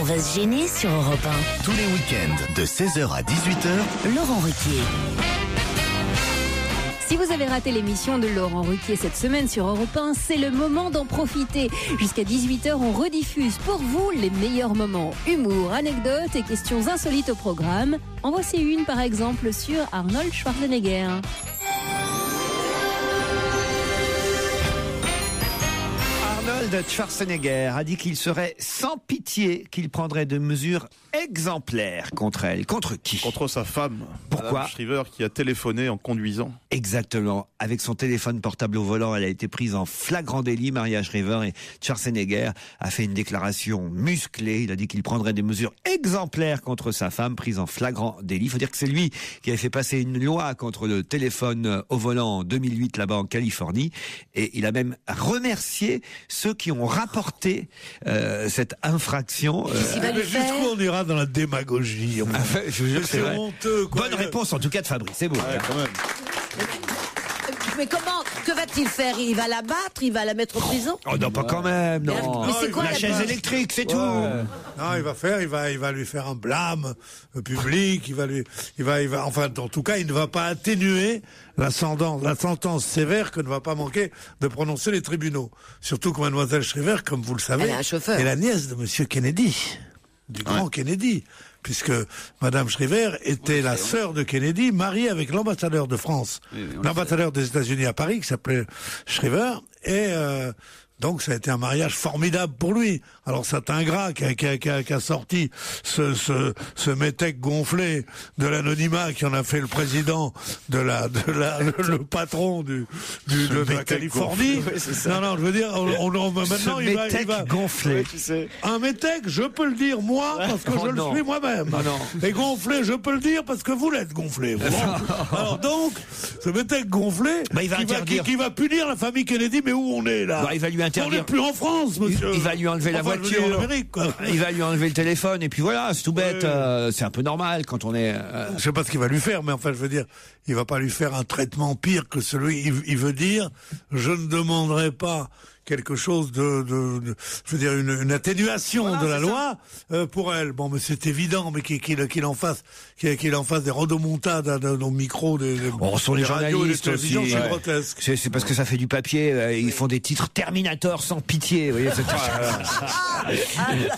va se gêner sur Europe 1. Tous les week-ends de 16h à 18h, Laurent Ruquier. Si vous avez raté l'émission de Laurent Ruquier cette semaine sur Europe 1, c'est le moment d'en profiter. Jusqu'à 18h, on rediffuse pour vous les meilleurs moments. Humour, anecdotes et questions insolites au programme. En voici une par exemple sur Arnold Schwarzenegger. Arnold Schwarzenegger a dit qu'il serait sans pitié, qu'il prendrait de mesures exemplaires contre elle. Contre qui ? Contre sa femme. Pourquoi ? Madame Shriver, qui a téléphoné en conduisant. Exactement. Avec son téléphone portable au volant, elle a été prise en flagrant délit, Maria Shriver, et Schwarzenegger a fait une déclaration musclée. Il a dit qu'il prendrait des mesures exemplaires contre sa femme, prise en flagrant délit. Il faut dire que c'est lui qui avait fait passer une loi contre le téléphone au volant en 2008 là-bas en Californie. Et il a même remercié ceux qui ont rapporté cette infraction. Jusqu'où on ira dans la démagogie? Je vous jure, c'est vrai. Honteux, quoi. Bonne réponse en tout cas de Fabrice, c'est beau. Ouais, quand même. Mais comment? Que va-t-il faire? Il va la battre? Il va la mettre en prison? Oh non, pas quand même, non. Mais c'est quoi la la chaise base électrique, c'est tout. Non, il va lui faire un blâme public. Enfin, en tout cas, il ne va pas atténuer la sentence sévère que ne va pas manquer de prononcer les tribunaux. Surtout que Mademoiselle Shriver, comme vous le savez, Elle a un chauffeur. est la nièce de Monsieur Kennedy, du grand Kennedy. Puisque Madame Shriver était la sœur de Kennedy, mariée avec l'ambassadeur de France, l'ambassadeur des États-Unis à Paris, qui s'appelait Shriver, et donc ça a été un mariage formidable pour lui. Alors cet ingrat qui a sorti ce métèque gonflé de l'anonymat, qui en a fait le président le patron de la Californie. Non, je veux dire, maintenant il va gonflé. un métèque, je peux le dire moi, parce que je le suis moi-même. Et gonflé, je peux le dire parce que vous l'êtes gonflé. Alors donc, ce métèque gonflé, qui va punir la famille Kennedy, mais où on est là? Il va lui interdire. On n'est plus en France, monsieur. Il va lui enlever la voiture. En Amérique, quoi. Il va lui enlever le téléphone, et puis voilà, c'est tout bête. C'est un peu normal quand on est. Je sais pas ce qu'il va lui faire, mais enfin, je veux dire, il va pas lui faire un traitement pire que celui. Il veut dire, je ne demanderai pas quelque chose je veux dire, une atténuation de la loi pour elle. Bon, mais c'est évident, mais qu'il en fasse des rodomontades au micro des sont les radios et des journalistes télévisions, aussi. c'est grotesque. C'est parce que ça fait du papier. Ils font des titres Terminator sans pitié. Vous voyez,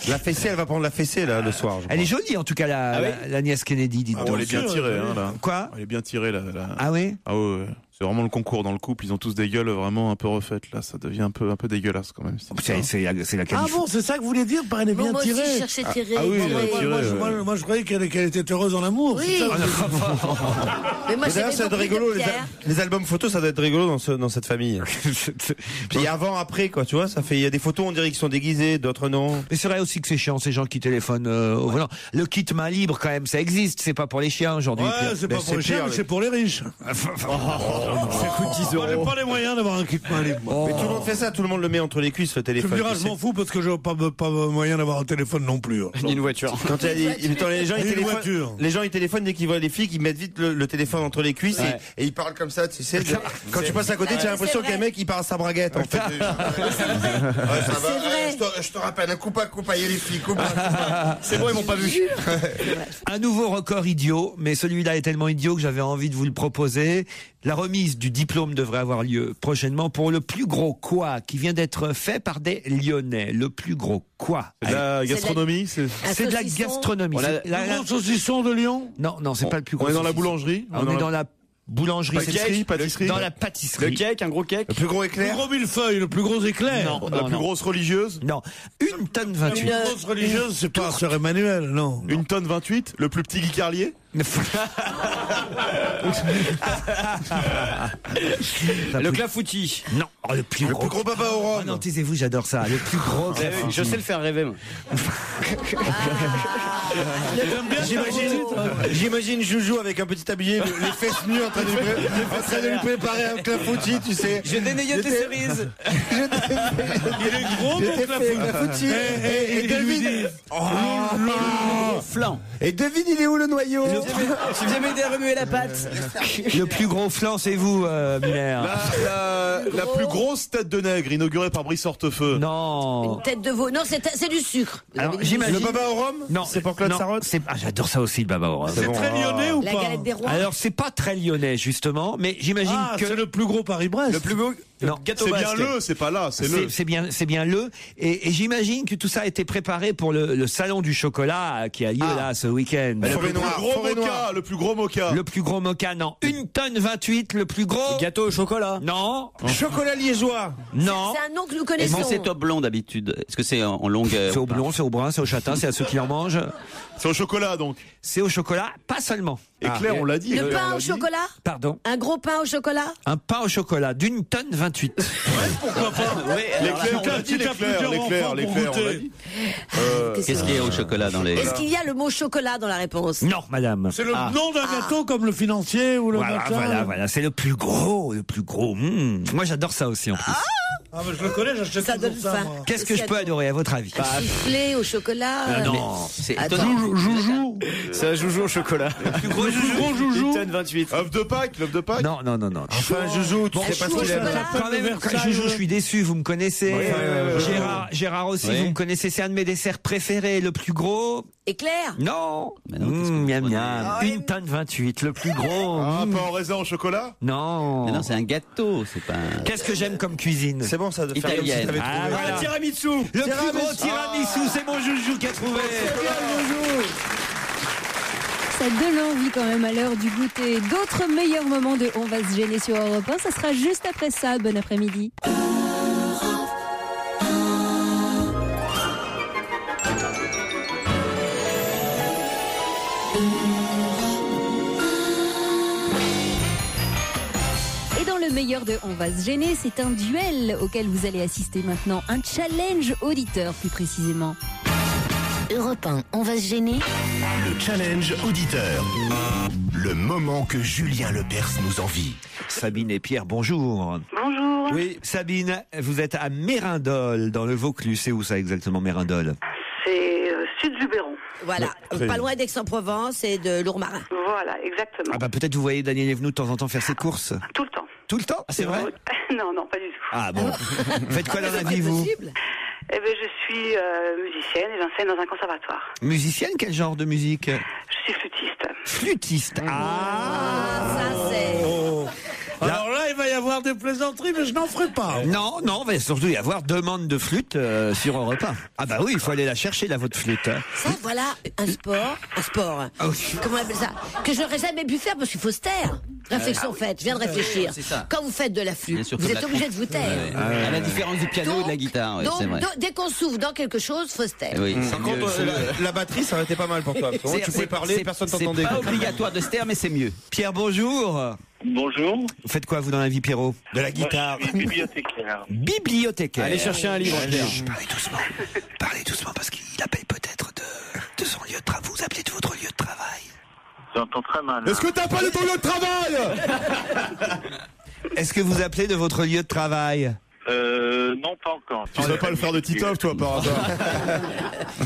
La fessée, elle va prendre la fessée là le soir. Elle est jolie en tout cas, la nièce Kennedy. Dites donc. Elle est bien tirée, là. Quoi ? Elle est bien tirée, là. Ah oui ? Ah ouais. C'est vraiment le concours dans le couple. Ils ont tous des gueules vraiment un peu refaites. Là, ça devient un peu dégueulasse quand même. C'est la Ah Californie. bon, c'est ça que vous voulez dire par elle est bien Moi aussi, tirée? je cherchais tirer. oui, Moi, je croyais qu'elle était heureuse en amour. Oui. C'est ça, Mais moi, Mais d'ailleurs, ça doit être rigolo. Les albums photos, ça doit être rigolo dans cette famille. Puis avant, après, quoi, tu vois, il y a des photos, on dirait qu'ils sont déguisés, d'autres non. Mais c'est vrai aussi que c'est chiant, ces gens qui téléphonent au volant. Le kit main libre, quand même, ça existe. C'est pas pour les chiens aujourd'hui. Ouais, c'est pas pour les chiens, mais c'est pour les riches. On n'a pas les moyens d'avoir un kit main libre. Mais tout le monde fait ça, tout le monde le met entre les cuisses, le Tu téléphone. me diras, je m'en fous parce que j'ai pas moyen d'avoir un téléphone non plus. Ni une voiture. Quand les gens ils téléphonent dès qu'ils voient les filles, ils mettent vite le téléphone entre les cuisses et ils parlent comme ça, tu sais. Quand tu passes à côté, tu as l'impression qu'un mec il parle à sa braguette en fait. Je te rappelle, coupe, il y a les filles, coupe. C'est bon, ils m'ont pas vu. Un nouveau record idiot, mais celui-là est tellement idiot que j'avais envie de vous le proposer. La remise du diplôme devrait avoir lieu prochainement pour le plus gros quoi qui vient d'être fait par des Lyonnais. Le plus gros quoi? C'est de la gastronomie, c'est de la gastronomie. Le gros saucisson de Lyon? Non, c'est pas le plus gros. On est dans la saucisson. boulangerie. On est dans la boulangerie, pâtisserie. dans la pâtisserie. Le cake, un gros cake. Le plus gros Le éclair. plus gros millefeuille, le plus gros éclair. Non, La plus grosse religieuse. Non, 1 tonne La 28. plus grosse religieuse, c'est pas Sœur Emmanuel, non. 1 tonne 28. Le plus petit Guy Carlier. Le clafoutis. Non, le plus gros baba au rhum. Oh non, taisez-vous, j'adore ça. Le plus gros. Je sais le faire rêver, moi. J'imagine Joujou avec un petit tablier, les fesses nues en train de lui préparer un clafoutis, tu sais. Je dénaillais tes cerises. Il est gros, mon clafoutis. Et devine. Flan. Et devine, il est où le noyau? Tu viens m'aider à remuer la pâte. Le plus gros flan, c'est vous, Miller. La plus grosse tête de nègre inaugurée par Brice Hortefeux. Non. Une tête de veau. Non, c'est du sucre. Alors, j'imagine. Le baba au rhum? Non, c'est pour Claude Sarraute. J'adore ça aussi, le baba au rhum. C'est très lyonnais ou La pas? galette des rois. Alors, c'est pas très lyonnais, justement, mais j'imagine que. C'est le plus gros Paris-Brest. Le plus beau Non. gâteau C'est basque. bien c'est pas là, c'est le. C'est bien le. Et j'imagine que tout ça a été préparé pour le salon du chocolat qui a lieu là ce week-end. Le plus gros mocha. Le plus gros mocha, non. 1,28 tonne, le plus gros. Gâteau au chocolat. Non. Chocolat liégeois. Non. C'est un nom que nous Est-ce connaissons. que c'est au blond d'habitude? Est-ce que c'est en longueur? C'est au blond, c'est au brun, c'est au châtain, c'est à ceux qui en mangent. C'est au chocolat donc. C'est au chocolat, pas seulement. Et Claire, on l'a dit. Le on pain l'a au dit. chocolat. Pardon. Un gros pain au chocolat. Un pain au chocolat d'1,28 tonne. Pourquoi pas? L'éclair, on l'a dit, l'éclair, on l'a dit. Qu'est-ce qu'il y a au chocolat dans les... Est-ce qu'il y a le mot chocolat dans la réponse? Non, madame. C'est le nom d'un gâteau comme le financier ou le machin. Voilà, c'est le plus gros, Moi, j'adore ça aussi en plus. Ah, mais je le connais, j'achète Ça toujours donne ça, faim. moi. Qu'est-ce que je peux adorer à votre avis? Soufflé au chocolat. Non. C'est Attends. étonnant. Joujou. C'est un joujou au chocolat. Le plus gros joujou. 1,28 tonnes. Œuf de Pâques. Non. Enfin, Joujou, tu sais pas ce chou au qu'il aime. chocolat. Quand même, Joujou, je suis déçu, vous me connaissez. Gérard aussi, Oui. vous me connaissez, c'est un de mes desserts préférés, le plus gros. Éclair. Non. Mais non, qu'est-ce que vous Miam prenez miam. 1,28 tonne, le plus gros. Un pain en raisin au chocolat. Non. Mais non, c'est un gâteau, c'est pas un... Qu'est-ce que j'aime comme cuisine? C'est bon ça de faire comme si Italienne. t'avais Ah, trouvé. voilà. Tiramisu. Le plus gros tiramisu, c'est mon Joujou qui a trouvé. Ça donne envie quand même à l'heure du goûter. D'autres meilleurs moments de On va se gêner sur Europe 1, ça sera juste après ça. Bon après-midi. Et dans le meilleur de On va se gêner, c'est un duel auquel vous allez assister maintenant. Un challenge auditeur plus précisément. Europe 1, on va se gêner. Le challenge auditeur. Le moment que Julien Lepers nous envie. Sabine et Pierre, bonjour. Bonjour. Oui, Sabine, vous êtes à Mérindol, dans le Vaucluse. C'est où ça exactement, Mérindol? C'est sud du Béron. Voilà. Pas loin d'Aix-en-Provence et de Lourmarin. Voilà, exactement. Ah bah peut-être vous voyez Daniel Evenou de temps en temps faire ses courses. Tout le temps. Tout le temps? C'est vrai? Non, non, pas du tout. Ah bon. Faites quoi dans la vie, vous? Possible. Eh ben, je suis musicienne et j'enseigne dans un conservatoire. Musicienne, quel genre de musique? Je suis flûtiste. Flûtiste. Ah, ça c'est. Alors là, il va y avoir des plaisanteries, mais je n'en ferai pas. Non, il va surtout y avoir demande de flûte sur Europe 1. Ah bah oui, il faut aller la chercher, là, votre flûte. Ça, voilà, un sport. Ah oui. Comment on appelle ça? Que je n'aurais jamais pu faire parce qu'il faut se taire. Réflexion faite, je viens de réfléchir. C'est ça. Quand vous faites de la flûte, Bien sûr, vous comme êtes la obligé de flûte. vous taire. À la différence du piano et de la guitare, ouais, c'est vrai. Dès qu'on souffle dans quelque chose, faut se taire. Oui. Par contre, la batterie, ça aurait été pas mal pour toi. Parce que moi, tu pouvais parler, personne t'entendait. C'est pas obligatoire de se taire, mais c'est mieux. Pierre, bonjour. Bonjour. Vous faites quoi, vous, dans la vie, Pierrot? De la guitare. Moi, je suis bibliothécaire. Bibliothécaire. Allez chercher un livre, Pierre. Parlez doucement, parce qu'il appelle peut-être de son lieu de travail. Vous appelez de votre lieu de travail. J'entends très mal. Est-ce que t'as pas de ton lieu de travail? Est-ce que vous appelez de votre lieu de travail? Non, pas encore. Tu sais pas le faire de Titoff, toi, par hasard.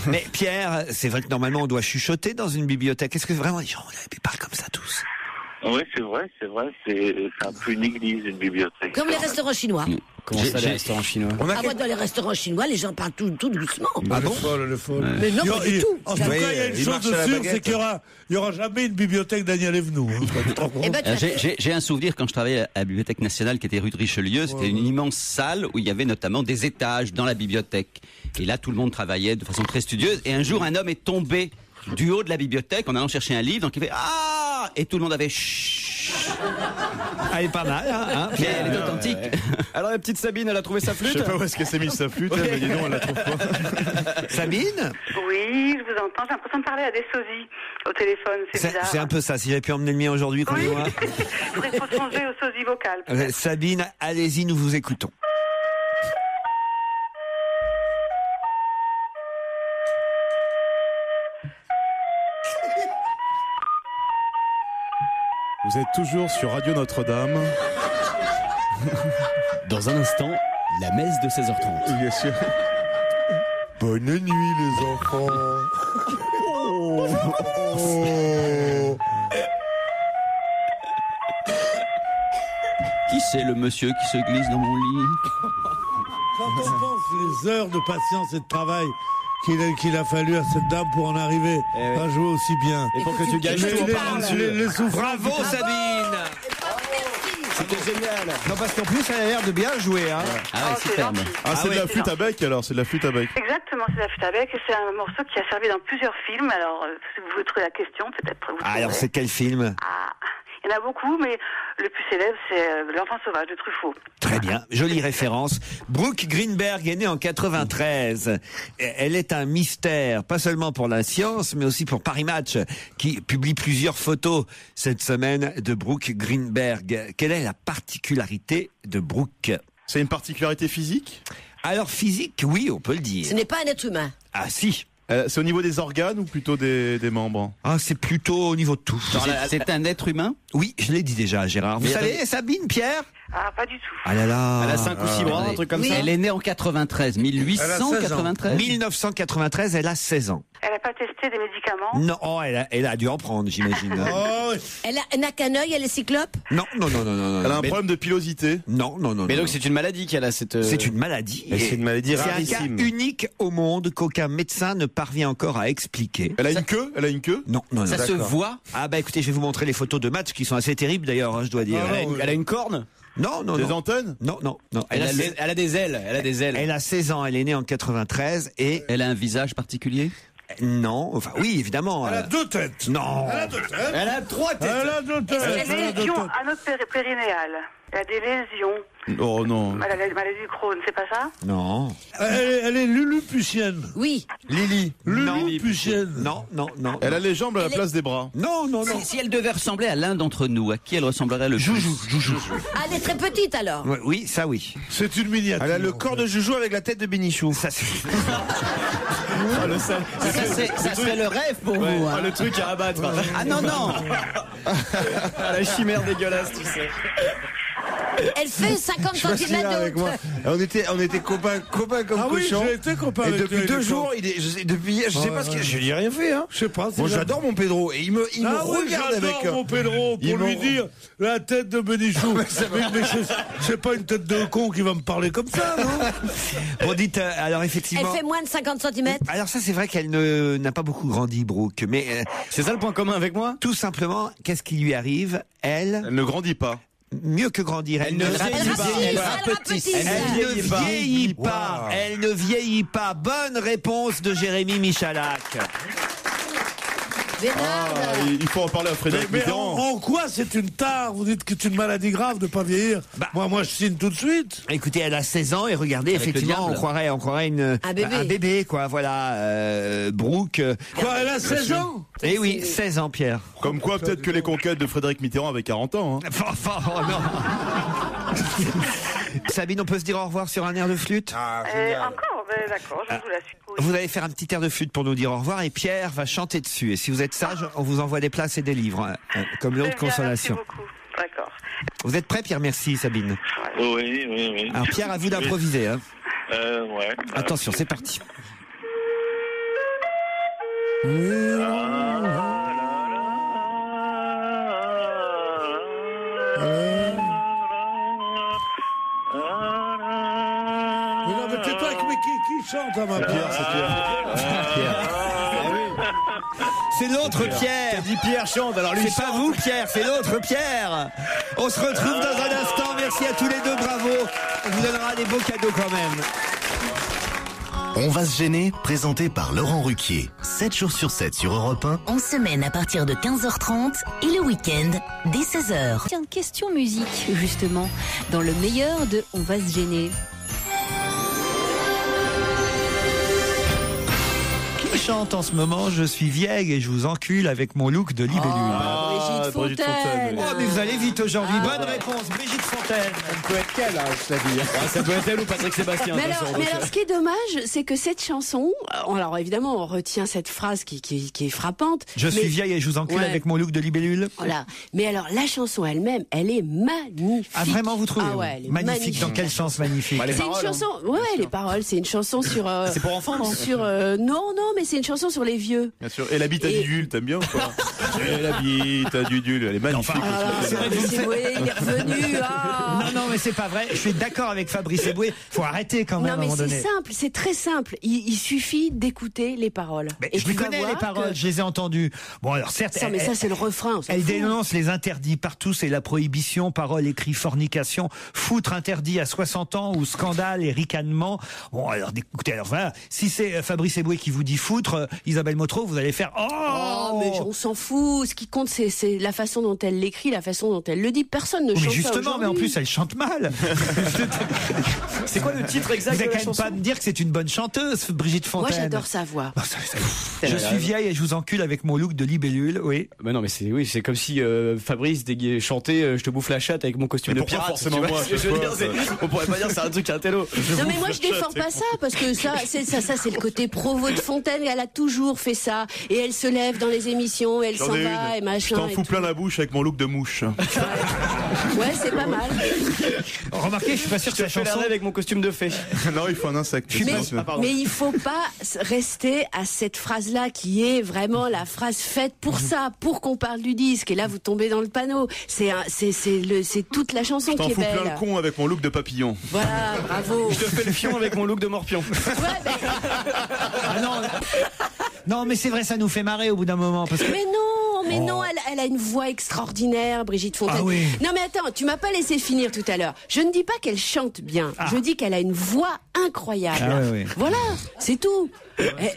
Mais Pierre, c'est vrai que normalement on doit chuchoter dans une bibliothèque. Est-ce que vraiment les gens parlent comme ça tous? Oui, c'est vrai. C'est un peu une église, une bibliothèque. Comme les restaurants chinois. Comment ça, les restaurants chinois? Ah, moi, dans les restaurants chinois, les gens parlent tout doucement. Ah bon? Elle est folle. Mais non, pas du tout. En tout cas, il y a une il chose marche de à la sûre, baguette. c'est qu'il y aura jamais une bibliothèque Daniel Evenou. Eh ben, tu as- J'ai un souvenir quand je travaillais à la Bibliothèque nationale qui était rue de Richelieu. C'était une immense salle où il y avait notamment des étages dans la bibliothèque. Et là, tout le monde travaillait de façon très studieuse. Et un jour, un homme est tombé du haut de la bibliothèque en allant chercher un livre. Donc il fait ah, et tout le monde avait chut. Elle est pas mal, hein, Mais elle est authentique. Alors la petite Sabine, elle a trouvé sa Je flûte? sais pas où est-ce qu'elle s'est mise sa flûte, mais dis donc, elle la trouve pas. Sabine? Oui, je vous entends. J'ai l'impression de parler à des sosies au téléphone. C'est bizarre. C'est un peu ça. Si j'avais pu emmener le mien aujourd'hui, Oui. croyez-moi. Il faudrait faut changer au sosie vocal. Sabine, allez-y, nous vous écoutons. Vous êtes toujours sur Radio Notre-Dame. Dans un instant, la messe de 16h30. Bien sûr. Bonne nuit les enfants. Qui c'est le monsieur qui se glisse dans mon lit? Quand on pense les heures de patience et de travail qu'il a fallu à cette dame pour en arriver à jouer aussi bien. Et pour que tu gagnes les souffrances. Bravo Sabine. C'était génial. Non, parce qu'en plus, elle a l'air de bien jouer. Hein. Ah ouais, superbe. Ah, c'est de la flûte à bec alors, c'est de la flûte à bec. Exactement, c'est la flûte à bec et c'est un morceau qui a servi dans plusieurs films. Alors, si vous voulez trouver la question, peut-être vous trouverez. Alors, c'est quel film? Il y en a beaucoup, mais le plus célèbre, c'est L'Enfant sauvage de Truffaut. Très bien, jolie référence. Brooke Greenberg est née en 93. Elle est un mystère, pas seulement pour la science, mais aussi pour Paris Match, qui publie plusieurs photos cette semaine de Brooke Greenberg. Quelle est la particularité de Brooke? C'est une particularité physique? Alors physique, oui, on peut le dire. Ce n'est pas un être humain. Ah si. C'est au niveau des organes ou plutôt des membres? Ah, c'est plutôt au niveau de tout. C'est un être humain? Oui, je l'ai dit déjà, Gérard. Vous savez, Sabine, Pierre? Ah, pas du tout. Ah là là. Elle a 5 ou 6 bras, un truc comme ça. Elle est née en 1893. 1993, elle a 16 ans. Elle n'a pas testé des médicaments? Non, oh, elle a dû en prendre, j'imagine. Elle n'a qu'un œil, elle est cyclope? Non. Elle a un problème de pilosité? Non. Mais donc c'est une maladie qu'elle a cette. C'est une maladie. C'est une maladie C'est un rarissime. cas unique au monde qu'aucun médecin ne parvient encore à expliquer. Elle a une queue? Elle a une queue? Non. Ça se voit? Ah bah écoutez, je vais vous montrer les photos de match qui sont assez terribles d'ailleurs, hein, je dois dire. Elle a une corne? Non. Des antennes? Non. Elle a des ailes. Elle a 16 ans, elle est née en 93 et... Elle a un visage particulier? Non, enfin oui, évidemment. Elle a 2 têtes. Non. Elle a 2 têtes. Elle a 3 têtes. Elle a 2 têtes. Elle a des lésions à notre périnéale. Elle a des lésions. Oh non. Elle a la maladie du Crohn, c'est pas ça? Non. Elle est lulupucienne. Oui. Lily. Lulupucienne. Non. Elle a les jambes à la place des bras. Non. Si elle devait ressembler à l'un d'entre nous, à qui elle ressemblerait le plus? Joujou. Ah, elle est très petite alors. Oui, ça oui. C'est une miniature. Elle a le corps de Joujou avec la tête de Bénichou. Ça c'est... Ça serait le rêve pour vous. Hein. Le truc à abattre. Ah non. La chimère dégueulasse, tu sais. Elle fait 50 cm avec moi. On était copains comme Ah oui, cochons. j'ai été copain Et avec depuis lui, 2 il est jours, depuis hier, je sais pas ce qu'il. Je lui ai rien fait, hein. Je sais pas. Moi, j'adore mon Pedro. Et il me regarde avec. J'adore mon Pedro pour lui dire la tête de Benichou. Mais c'est pas une tête de con qui va me parler comme ça, non? Bon, dites, alors effectivement... Elle fait moins de 50 cm. Alors ça, c'est vrai qu'elle n'a pas beaucoup grandi, Brooke. Mais C'est ça le point commun avec moi? tout simplement, qu'est-ce qui lui arrive? Elle, Elle ne grandit pas. mieux que grandir, elle ne vieillit pas. Elle ne vieillit pas. Bonne réponse de Jérémy Michalak. Il faut en parler à Frédéric Mais Mitterrand. en quoi c'est une tare? Vous dites que c'est une maladie grave de pas vieillir. Moi, je signe tout de suite. Écoutez, elle a 16 ans et regardez, Avec effectivement, le on croirait un bébé, quoi. Voilà, Brooke. Quoi, elle a 16 ans? Eh oui, 16 ans, Pierre. Comme quoi, peut-être que les conquêtes de Frédéric Mitterrand avaient 40 ans. Hein. Oh non. Sabine, on peut se dire au revoir sur un air de flûte? Encore, d'accord, je vous la suis. Vous allez faire un petit air de flûte pour nous dire au revoir et Pierre va chanter dessus. Et si vous êtes sage, on vous envoie des places et des livres, comme lot de consolation. Merci beaucoup. D'accord. Vous êtes prêts, Pierre? Merci, Sabine. Oui. Alors, Pierre, à vous d'improviser. Hein. Ouais. Attention, c'est parti. Mais non, mais tais-toi, mais qui chante à ma Pierre? C'est l'autre Pierre. T'as dit Pierre chante, alors lui C'est pas vous, Pierre, c'est l'autre Pierre. On se retrouve dans un instant. Merci à tous les deux, bravo. On vous donnera des beaux cadeaux quand même. On va se gêner, présenté par Laurent Ruquier. 7 jours sur 7 sur Europe 1. En semaine à partir de 15h30 et le week-end dès 16h. Tiens, question musique, justement, dans le meilleur de On va se gêner. chante en ce moment, je suis vieille et je vous encule avec mon look de libellule. Brigitte Fontaine. Oh, mais vous allez vite aujourd'hui. Bonne réponse, Brigitte Fontaine. Ça peut être quelle, je l'ai dit. Ça peut être elle ou Patrick Sébastien. Mais alors, ce qui est dommage, c'est que cette chanson, alors évidemment, on retient cette phrase qui est frappante. Je suis vieille et je vous encule avec mon look de libellule. Voilà. Mais alors, la chanson elle-même, elle est magnifique. Ah, vraiment, vous trouvez? Ah ouais, elle est magnifique. Dans quel sens magnifique? C'est une chanson, les paroles, c'est une chanson sur... c'est pour enfants, non? Non, mais c'est une chanson sur les vieux. Bien sûr. Et la bite à Dudule, t'aimes bien ou pas? Et la bite à Dudule, elle est magnifique. C'est vrai que il est revenu. Non, mais c'est pas vrai. Je suis d'accord avec Fabrice Eboué. Faut arrêter quand même à un moment donné. Non, mais c'est simple, c'est très simple. Il suffit d'écouter les paroles. Mais je les connais, les paroles, je les ai entendues. Bon, alors certes... mais ça, c'est le refrain. Elle dénonce les interdits partout, c'est la prohibition, parole, écrit, fornication, foutre interdit à 60 ans ou scandale et ricanement. Bon, alors écoutez, alors voilà, si c'est Fabrice Eboué qui vous dit foutre, Isabelle Motro, vous allez faire mais on s'en fout. Ce qui compte, c'est la façon dont elle l'écrit, la façon dont elle le dit. Personne ne chante ça justement, mais en plus, elle chante mal. C'est quoi le titre exact de la chanson? Vous n'allez quand même pas me dire que c'est une bonne chanteuse, Brigitte Fontaine. Moi, j'adore sa voix. Je suis vieille et je vous encule avec mon look de libellule, oui. Mais non, mais c'est comme si Fabrice chantait je te bouffe la chatte avec mon costume de pirate. Forcément moi, on pourrait pas dire c'est un truc à un télo. Non, mais moi, je défends pas ça, parce que ça, c'est le côté provo de Fontaine. Elle a toujours fait ça. Et elle se lève dans les émissions, elle s'en va, et machin. Je t'en fous plein la bouche avec mon look de mouche. Ouais, c'est pas mal. Remarquez, je suis pas sûr que ça chanson avec mon costume de fée. Non, il faut un insecte. Mais il faut pas rester à cette phrase-là qui est vraiment la phrase faite pour ça, pour qu'on parle du disque. Et là, vous tombez dans le panneau. C'est toute la chanson qui est belle. Je t'en fous plein le con avec mon look de papillon. Voilà, bravo. Je te fais le fion avec mon look de morpion. Non, mais c'est vrai, ça nous fait marrer au bout d'un moment. Parce que... Mais non, elle a une voix extraordinaire, Brigitte Fontaine. Ah oui. Non, mais attends, tu m'as pas laissé finir tout à l'heure. Je ne dis pas qu'elle chante bien. Je dis qu'elle a une voix incroyable. Voilà, c'est tout.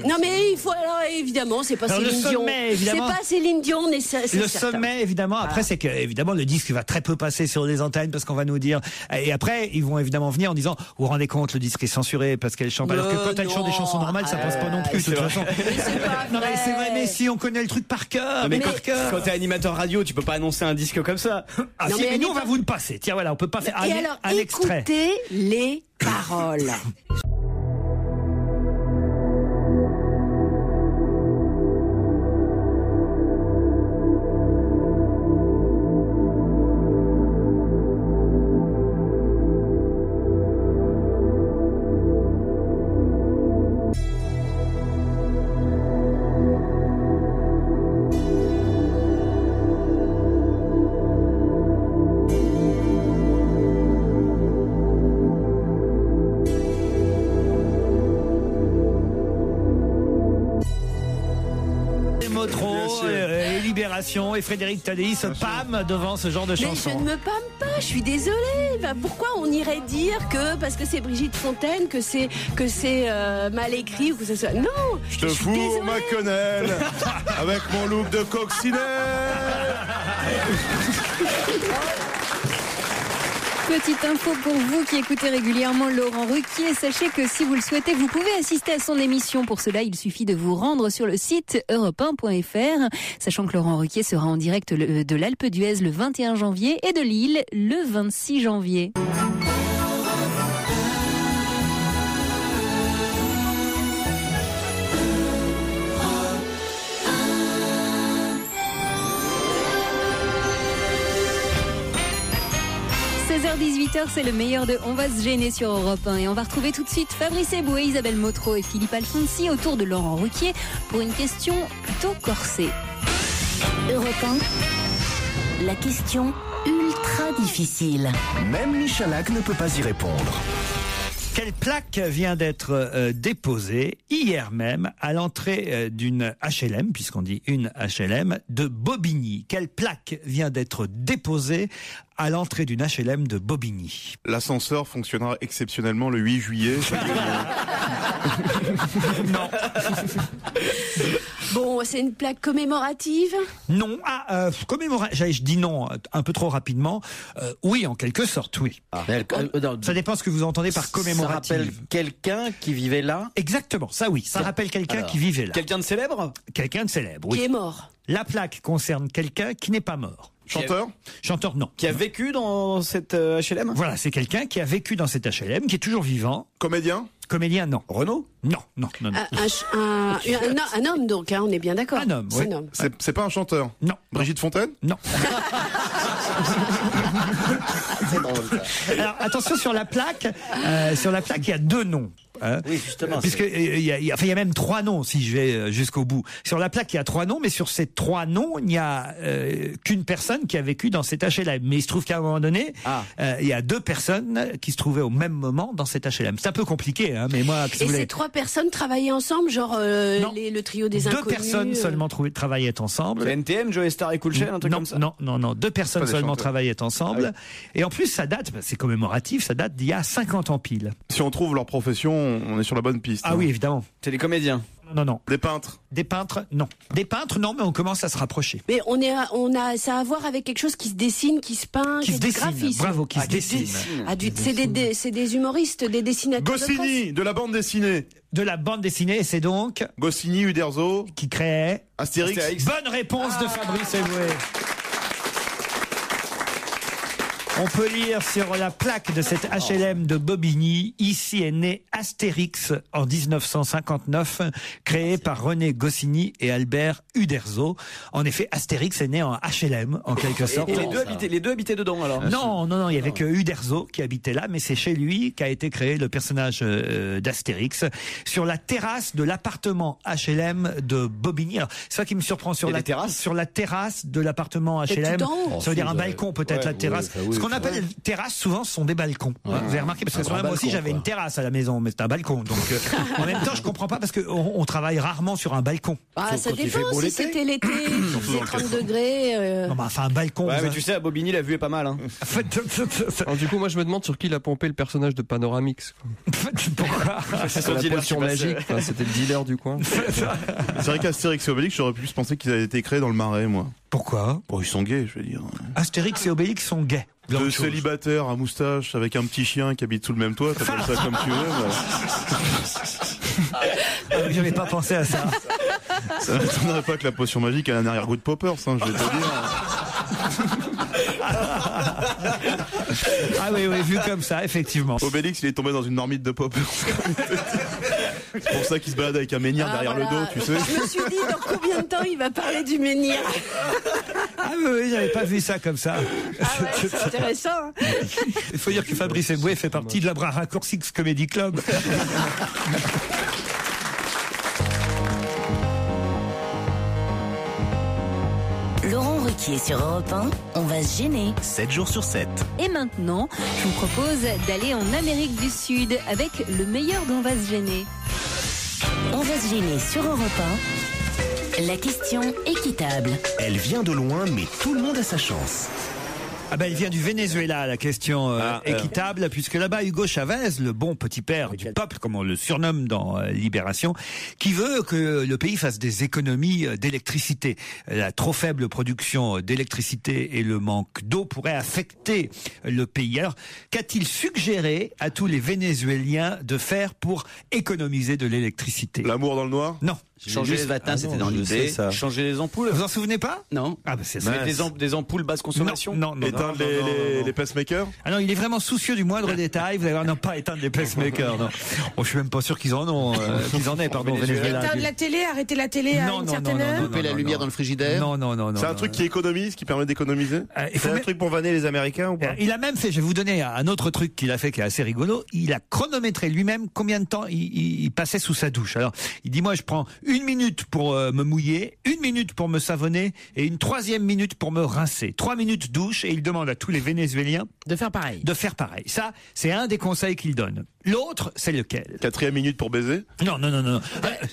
Non, mais il faut, alors évidemment, c'est pas Céline Dion. C'est pas Céline Dion, mais c'est le sommet, évidemment. Après, c'est que, évidemment, le disque va très peu passer sur les antennes parce qu'on va nous dire. Et après, ils vont évidemment venir en disant, vous vous rendez compte, le disque est censuré parce qu'elle chante. Alors que quand elle chante des chansons normales, ça passe pas non plus, de toute façon. Non, mais c'est vrai, mais si on connaît le truc par cœur. Mais quand t'es animateur radio, tu peux pas annoncer un disque comme ça. Ah, si, mais nous, on va vous le passer. Tiens, voilà, on peut pas faire un extrait. Écoutez les paroles. Et Frédéric Tadei se pâme devant ce genre de chanson. Mais je ne me pâme pas, je suis désolée. Pourquoi on irait dire que parce que c'est Brigitte Fontaine que c'est mal écrit ou que ce soit... Non. Je te fous au McConnell avec mon look de coccinelle. Petite info pour vous qui écoutez régulièrement Laurent Ruquier, sachez que si vous le souhaitez, vous pouvez assister à son émission. Pour cela, il suffit de vous rendre sur le site europe1.fr, sachant que Laurent Ruquier sera en direct de l'Alpe d'Huez le 21 janvier et de Lille le 26 janvier. h 18h, c'est le meilleur de On va se gêner sur Europe 1 et on va retrouver tout de suite Fabrice Eboué, Isabelle Motro et Philippe Alfonsi autour de Laurent Ruquier pour une question plutôt corsée. Europe 1, la question ultra difficile. Même Michalak ne peut pas y répondre. Quelle plaque vient d'être déposée hier même à l'entrée d'une HLM, puisqu'on dit une HLM, de Bobigny? Quelle plaque vient d'être déposée à l'entrée d'une HLM de Bobigny? L'ascenseur fonctionnera exceptionnellement le 8 juillet. Non. Bon, c'est une plaque commémorative? Non. Je dis non un peu trop rapidement. Oui, en quelque sorte, oui. Ça dépend ce que vous entendez par commémorative. Ça rappelle quelqu'un qui vivait là? Exactement, ça oui. Ça rappelle quelqu'un qui vivait là. Quelqu'un de célèbre? Quelqu'un de célèbre, oui. Qui est mort? La plaque concerne quelqu'un qui n'est pas mort. Chanteur? Chanteur, non. Qui a vécu dans cette HLM? Voilà, c'est quelqu'un qui a vécu dans cette HLM, qui est toujours vivant. Comédien? Comédien, non. Renaud? Non. Un homme, donc, hein, on est bien d'accord. Un homme, oui. C'est pas un chanteur? Non. Brigitte Fontaine? Non. C'est drôle, ça. Alors, attention, sur la plaque, il y a 2 noms. Oui, justement. Puisque il y a même 3 noms si je vais jusqu'au bout. Sur la plaque, il y a 3 noms, mais sur ces 3 noms, il n'y a qu'une personne qui a vécu dans cette HLM. Mais il se trouve qu'à un moment donné, il y a 2 personnes qui se trouvaient au même moment dans cette HLM. C'est un peu compliqué, hein, mais moi. Et ces 3 personnes travaillaient ensemble, genre le trio des inconnus? 2 personnes seulement travaillaient ensemble. C'est NTM, Joey Star et Cool Chain, un truc comme ça? Non. 2 personnes seulement travaillaient ensemble. Et en plus, ça date, c'est commémoratif, ça date d'il y a 50 ans pile. Si on trouve leur profession, on est sur la bonne piste. Ah oui, évidemment. C'est des comédiens? Non. Des peintres? Des peintres, non. Des peintres, non, mais on commence à se rapprocher. Mais on a ça à voir avec quelque chose qui se dessine, qui se peint, qui se dessine. Graphisme. Bravo, qui se dessine. C'est des humoristes, des dessinateurs. Goscinny, de la bande dessinée. De la bande dessinée, c'est donc Goscinny, Uderzo, qui créait Astérix. Bonne réponse de Fabrice Eboué. On peut lire sur la plaque de cette HLM de Bobigny, ici est né Astérix en 1959, créé par René Goscinny et Albert Uderzo. En effet, Astérix est né en HLM, en quelque sorte. Et les deux habitaient dedans, alors? Non, il y avait que Uderzo qui habitait là, mais c'est chez lui qu'a été créé le personnage d'Astérix, sur la terrasse de l'appartement HLM de Bobigny. Alors, c'est ça qui me surprend, sur la terrasse de l'appartement HLM. Ça veut dire un balcon, peut-être, la terrasse. Ce qu'on appelle terrasse, souvent, ce sont des balcons. Vous avez remarqué, parce que moi aussi, j'avais une terrasse à la maison, mais c'est un balcon. Donc, en même temps, je comprends pas, parce qu'on travaille rarement sur un balcon. Ça dépend si c'était l'été, il faisait 30 degrés. Non, mais enfin, un balcon. Ouais, mais tu sais, à Bobigny, la vue est pas mal, hein. Alors, du coup, moi, je me demande sur qui il a pompé le personnage de Panoramix. Pourquoi? C'est la potion magique. C'était le dealer du coin. C'est vrai qu'Astérix et Obélix, j'aurais pu penser qu'ils avaient été créés dans le Marais, moi. Pourquoi? Bon, ils sont gays, je veux dire. Astérix et Obélix sont gays. Deux célibataires à moustache avec un petit chien qui habite sous le même toit, t'appelles ça comme tu veux. J'avais pas pensé à ça. Ça ne m'étonnerait pas que la potion magique ait un arrière-goût de Poppers, hein, je vais te dire. Ah oui, vu comme ça, effectivement. Obélix, il est tombé dans une marmite de Poppers. C'est pour ça qu'il se balade avec un menhir derrière le dos, tu sais. Je me suis dit, dans combien de temps il va parler du menhir? Ah oui, j'avais pas vu ça comme ça. C'est intéressant. Hein. Il faut dire que Fabrice Eboué fait partie de la Bras Raccourcis Comedy Club. Laurent Ruquier sur Europe 1, on va se gêner. 7 jours sur 7. Et maintenant, je vous propose d'aller en Amérique du Sud avec le meilleur d'On va se gêner. On va se gêner sur Europe 1. La question équitable. Elle vient de loin, mais tout le monde a sa chance. Ah ben, elle vient du Venezuela, la question équitable, puisque là-bas, Hugo Chavez, le bon petit père du peuple, comme on le surnomme dans Libération, qui veut que le pays fasse des économies d'électricité. La trop faible production d'électricité et le manque d'eau pourraient affecter le pays. Alors, qu'a-t-il suggéré à tous les Vénézuéliens de faire pour économiser de l'électricité? L'amour dans le noir? Non. Changer les matins, c'était dans l'idée. Changer les ampoules. Vous en souvenez pas? Non. Ah, bah c'est ça. Mettre des ampoules basse consommation. Non. Éteindre les pacemakers? Ah non, il est vraiment soucieux du moindre détail. Vous allez voir, non, pas éteindre les pacemakers, non. Oh, je suis même pas sûr qu'ils en ont, pardon, Venezuela. Éteindre la télé, arrêter la télé à une certaine heure? Couper la lumière dans le frigidaire? Non. C'est un truc qui économise, qui permet d'économiser? C'est un truc pour vanner les Américains ou pas? Il a même fait, je vais vous donner un autre truc qu'il a fait qui est assez rigolo. Il a chronométré lui-même combien de temps il passait sous sa douche. Alors, il dit, moi, je prends 1 minute pour me mouiller, 1 minute pour me savonner et une 3e minute pour me rincer. 3 minutes douche, et il demande à tous les Vénézuéliens de faire pareil. Ça, c'est un des conseils qu'il donne. L'autre, c'est lequel? 4e minute pour baiser? Non.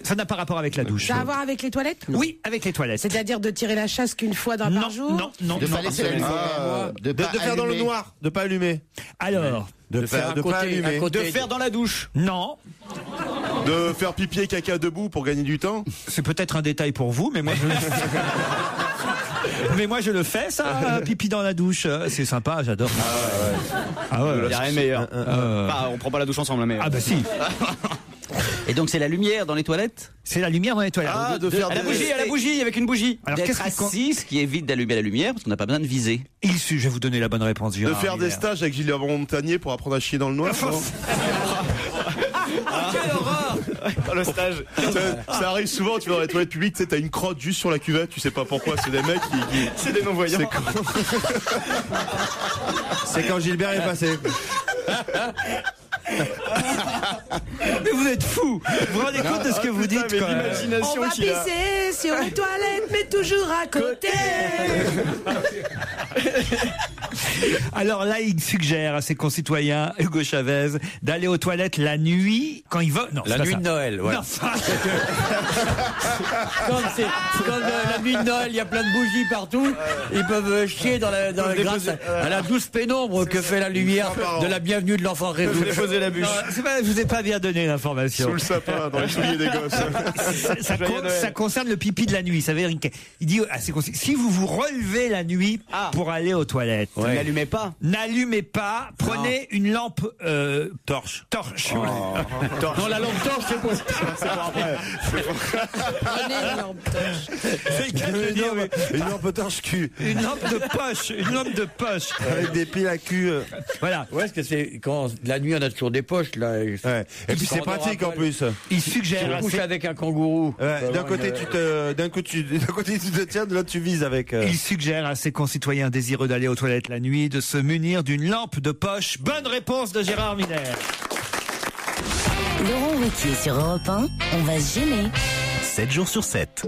Ça n'a pas rapport avec la douche. Ça a à voir avec les toilettes? Oui, avec les toilettes. C'est-à-dire de tirer la chasse qu'une fois par jour? Non. De pas laisser la lumière. De faire dans le noir, de pas allumer. Alors, De pas allumer. De faire dans la douche. Non. De faire pipi et caca debout pour gagner du temps. C'est peut-être un détail pour vous, mais moi je... Mais moi je le fais ça, pipi dans la douche, c'est sympa, j'adore. Ah ouais. Il n'y a rien de meilleur. On prend pas la douche ensemble, mais. Ah bah si. Et donc c'est la lumière dans les toilettes? C'est la lumière dans les toilettes. À la bougie, avec une bougie. Alors d'être assis, ce qui évite d'allumer la lumière, parce qu'on n'a pas besoin de viser. Je vais vous donner la bonne réponse. De faire des stages avec Gilles Montagnier pour apprendre à chier dans le noir. Quelle horreur! Le stage. Ça arrive souvent, tu vas dans les toilettes publiques, tu sais, t'as une crotte juste sur la cuvette, tu sais pas pourquoi, c'est des mecs qui... C'est des non-voyants. C'est quand Gilbert est passé. Mais vous êtes fous. Vous vous rendez compte de ce que vous dites quand même. On va pisser sur les toilettes, mais toujours à côté. Alors là, il suggère à ses concitoyens, Hugo Chavez, d'aller aux toilettes la nuit quand il va. Non, la nuit de Noël, ouais. Non, ça... quand la nuit de Noël, il y a plein de bougies partout, ils peuvent chier grâce à la douce pénombre que fait la lumière de la bienvenue de l'enfant Jésus. Déposer la bûche. Je vous ai pas bien donné l'information. Sous le sapin, dans les souliers des gosses. Ça concerne le pipi de la nuit. Ça veut dire il dit si vous vous relevez la nuit pour aller aux toilettes, n'allumez pas. N'allumez pas. Prenez une lampe torche. Non, la lampe torche, c'est pour après. Prenez une lampe torche. Une lampe torche cul. Une lampe de poche. Une lampe de poche. Avec des piles à cul. Voilà. Ouais, parce que c'est quand la nuit on a toujours des poches là. Et puis c'est pratique en plus. Il suggère. Tu couches avec un kangourou. D'un côté tu te tiens, de l'autre tu vises avec. Il suggère à ses concitoyens désireux d'aller aux toilettes la nuit de se munir d'une lampe de poche. Bonne réponse de Gérard Miller. Laurent Ruquier sur Europe 1, on va se gêner. 7 jours sur 7.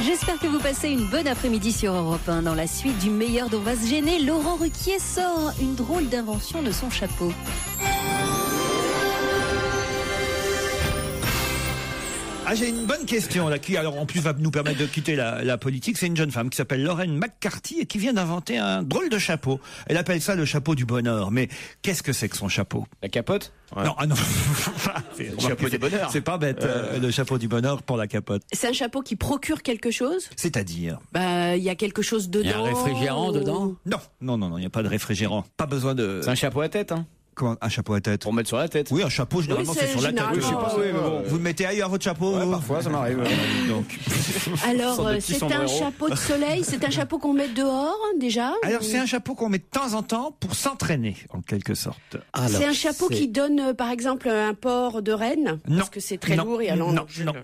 J'espère que vous passez une bonne après-midi sur Europe 1. Dans la suite du meilleur d'On va se gêner, Laurent Ruquier sort une drôle d'invention de son chapeau. Ah, j'ai une bonne question là qui, alors en plus va nous permettre de quitter la politique. C'est une jeune femme qui s'appelle Lauren McCarthy et qui vient d'inventer un drôle de chapeau. Elle appelle ça le chapeau du bonheur. Mais qu'est-ce que c'est que son chapeau? La capote? Non, non. C'est le chapeau du bonheur. C'est pas bête, le chapeau du bonheur pour la capote. C'est un chapeau qui procure quelque chose? C'est-à-dire? Il y a quelque chose dedans. Il y a un réfrigérant dedans? Non, il n'y a pas de réfrigérant. Pas besoin de... C'est un chapeau à tête, hein? Comment, un chapeau à tête? Pour mettre sur la tête. Oui, un chapeau, généralement, c'est sur la tête. Je sais pas, oui, mais bon. Vous le mettez ailleurs, votre chapeau? Ouais, parfois, ça m'arrive. Donc. Alors, c'est un chapeau de soleil, c'est un chapeau qu'on met dehors, déjà? Alors, c'est un chapeau qu'on met de temps en temps pour s'entraîner, en quelque sorte. C'est un chapeau qui donne, par exemple, un port de renne? Non. Parce que c'est très lourd et alors.